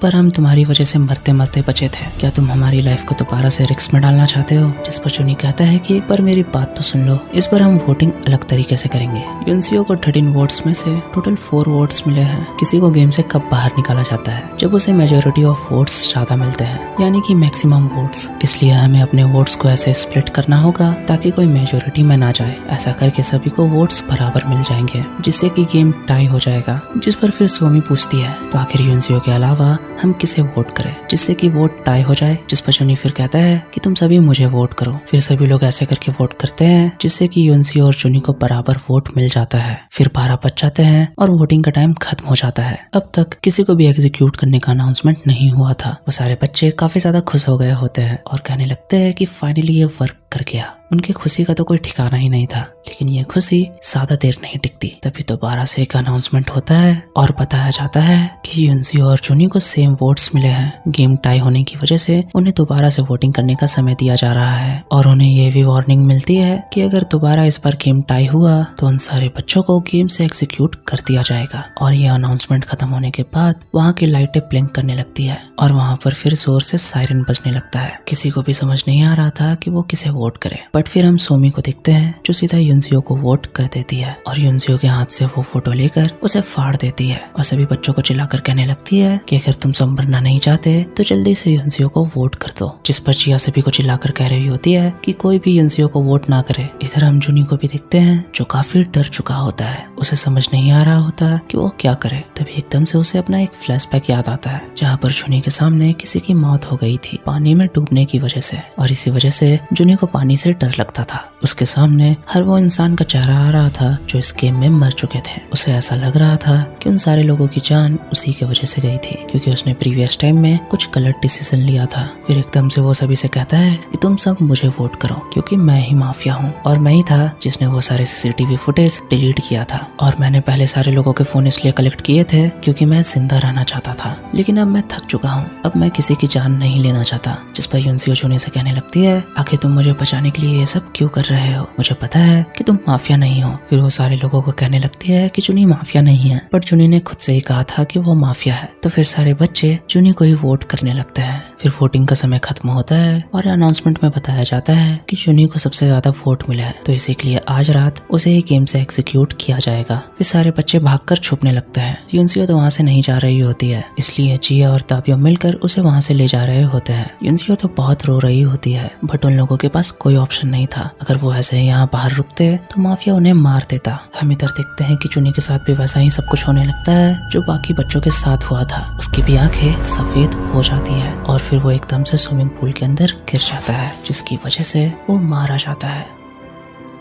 बार हम तुम्हारी वजह से मरते मरते बचे थे, क्या तुम हमारी लाइफ को दोबारा से रिस्क में डालना चाहते हो। जिस पर चुनी कहता है कि एक बार मेरी बात तो सुन लो, इस बार हम वोटिंग अलग तरीके से करेंगे। युनसियो को 13 वोट्स में से टोटल 4 वोट्स मिले हैं। किसी को गेम से कब बाहर निकाला जाता है, जब उसे मेजोरिटी ऑफ वोट्स ज्यादा मिलते हैं, यानी कि मैक्सिमम वोट्स। इसलिए हमें अपने वोट्स को ऐसे स्प्लिट करना होगा ताकि कोई मेजोरिटी में ना जाए। ऐसा करके सभी को वोट्स बराबर मिल जाएंगे जिससे कि गेम टाई हो जाएगा। जिस पर फिर सोमी पूछती है तो आखिर युनसियो के अलावा हम किसे वोट करें जिससे कि वोट टाई हो जाए। जिस पर चुनी फिर कहता है कि तुम सभी मुझे वोट करो। फिर सभी लोग ऐसे करके वोट करते हैं जिससे कि युनसियो और चुनी को बराबर वोट मिल जाता है। फिर 12 बज जाते हैं और वोटिंग का टाइम खत्म हो जाता है। अब तक किसी को भी एग्जीक्यूट करने का अनाउंसमेंट नहीं हुआ था। वो सारे बच्चे काफी ज्यादा खुश हो गए होते हैं और कहने लगते हैं कि फाइनली ये वर्क कर गया। उनकी खुशी का तो कोई ठिकाना ही नहीं था, लेकिन ये खुशी ज्यादा देर नहीं टिकती। तभी दोबारा से एक अनाउंसमेंट होता है और बताया जाता है कि युनसियो और चुनी को सेम वोट्स मिले हैं। गेम टाई होने की वजह से उन्हें दोबारा से वोटिंग करने का समय दिया जा रहा है और उन्हें ये भी वार्निंग मिलती है कि अगर दोबारा इस बार गेम टाई हुआ तो उन सारे बच्चों को गेम से एग्जीक्यूट कर दिया जाएगा। और ये अनाउंसमेंट खत्म होने के बाद वहाँ की लाइटें ब्लिंक करने लगती है और वहाँ पर फिर जोर से सायरन बजने लगता है। किसी को भी समझ नहीं आ रहा था कि वो किसे वोट करे। बट फिर हम सोमी को देखते हैं जो सीधा युनसियो को वोट कर देती है और युनसियो के हाथ से वो फोटो लेकर उसे फाड़ देती है और सभी बच्चों को चिल्लाकर कहने लगती है कि अगर तुम सब मरना नहीं चाहते तो जल्दी से युनसियो को वोट कर दो। जिस पर चिया सभी को चिल्लाकर कह रही होती है कि कोई भी युनसियो को वोट ना करे। इधर हम जुनी को भी देखते हैं जो काफी डर चुका होता है। उसे समझ नहीं आ रहा होता कि वो क्या करे। तभी एकदम से उसे अपना एक फ्लैशबैक याद आता है जहाँ पर जुनी के सामने किसी की मौत हो गई थी पानी में डूबने की वजह से, और इसी वजह से जुनी को पानी से डर लगता था। उसके सामने हर वो इंसान का चेहरा आ रहा था जो इस गेम में मर चुके थे। उसे ऐसा लग रहा था कि उन सारे लोगों की जान उसी की वजह से गई थी क्योंकि उसने प्रीवियस टाइम में कुछ गलत डिसीजन लिया था। फिर एकदम से वो सभी से कहता है कि तुम सब मुझे वोट करो क्योंकि मैं ही माफिया हूँ और मैं ही था जिसने वो सारे सीसीटीवी फुटेज डिलीट किया था, और मैंने पहले सारे लोगों के फोन इसलिए कलेक्ट किए थे क्योंकि मैं जिंदा रहना चाहता था, लेकिन अब मैं थक चुका हूँ, अब मैं किसी की जान नहीं लेना चाहता। जिस पर युनसियो जुनी से कहने लगती है आखिर तुम मुझे बचाने के लिए ये सब क्यों कर रहे हो, मुझे पता है कि तुम माफिया नहीं हो। फिर वो सारे लोगों को कहने लगती है कि जुनी माफिया नहीं है, बट जुनी ने खुद से ही कहा था कि वो माफिया है। तो फिर सारे बच्चे जुनी को ही वोट करने लगते हैं। फिर वोटिंग का समय खत्म होता है और अनाउंसमेंट में बताया जाता है कि जुनी को सबसे ज्यादा वोट मिला है, तो इसी के लिए आज रात उसे ही गेम से एग्जीक्यूट किया जाएगा। फिर सारे बच्चे भागकर छुपने लगते हैं। युनसियो तो वहाँ से नहीं जा रही होती है, इसलिए जिया और ताबियो मिलकर उसे वहाँ से ले जा रहे होते हैं। युनसियो तो बहुत रो रही होती है, बट उन लोगों के पास कोई ऑप्शन नहीं था। अगर वो ऐसे ही यहाँ बाहर रुकते तो माफिया उन्हें मार देता। हम इधर देखते हैं कि जुनी के साथ भी वैसा ही सब कुछ होने लगता है जो बाकी बच्चों के साथ हुआ था। उसकी भी आंखें सफेद हो जाती है और फिर वो एकदम से स्विमिंग पूल के अंदर गिर जाता है जिसकी वजह से वो मारा जाता है।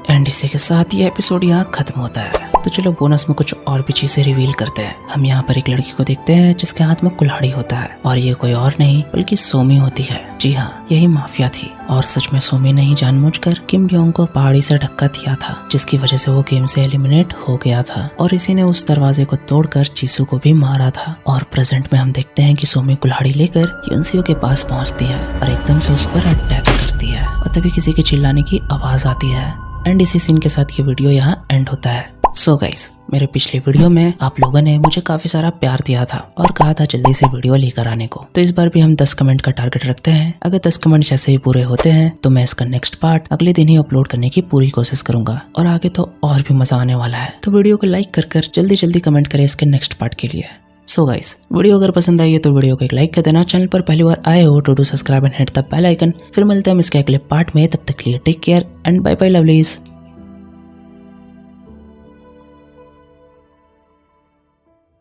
एंड इसी के साथ ये एपिसोड यहाँ खत्म होता है। तो चलो बोनस में कुछ और भी चीजें रिवील करते हैं। हम यहाँ पर एक लड़की को देखते हैं जिसके हाथ में कुल्हाड़ी होता है और ये कोई और नहीं बल्कि सोमी होती है। जी हाँ, यही माफिया थी और सच में सोमी ने ही जानबूझकर किम डियोंग को पहाड़ी से धक्का दिया था जिसकी वजह से वो गेम से एलिमिनेट हो गया था, और इसी ने उस दरवाजे को तोड़कर जीसू को भी मारा था। और प्रेजेंट में हम देखते हैं कि सोमी कुल्हाड़ी लेकर युनसियो के पास पहुंचती है और एकदम से उस पर अटैक करती है और तभी किसी के चिल्लाने की आवाज आती है। एंड इसी सीन के साथ ये वीडियो यहाँ एंड होता है। सो गाइस, मेरे पिछले वीडियो में आप लोगों ने मुझे काफी सारा प्यार दिया था और कहा था जल्दी से वीडियो लेकर आने को, तो इस बार भी हम 10 कमेंट का टारगेट रखते हैं। अगर 10 कमेंट जैसे ही पूरे होते हैं तो मैं इसका नेक्स्ट पार्ट अगले दिन ही अपलोड करने की पूरी कोशिश करूंगा और आगे तो और भी मजा आने वाला है। तो वीडियो को लाइक कर जल्दी कमेंट करें इसके नेक्स्ट पार्ट के लिए। सो गाइस, वीडियो अगर पसंद आई है तो वीडियो को एक लाइक कर देना। चैनल पर पहली बार आए हो तो do subscribe and hit the bell icon. फिर मिलते हैं हम इसके अगले पार्ट में, तब तक के लिए take care and bye bye lovelies.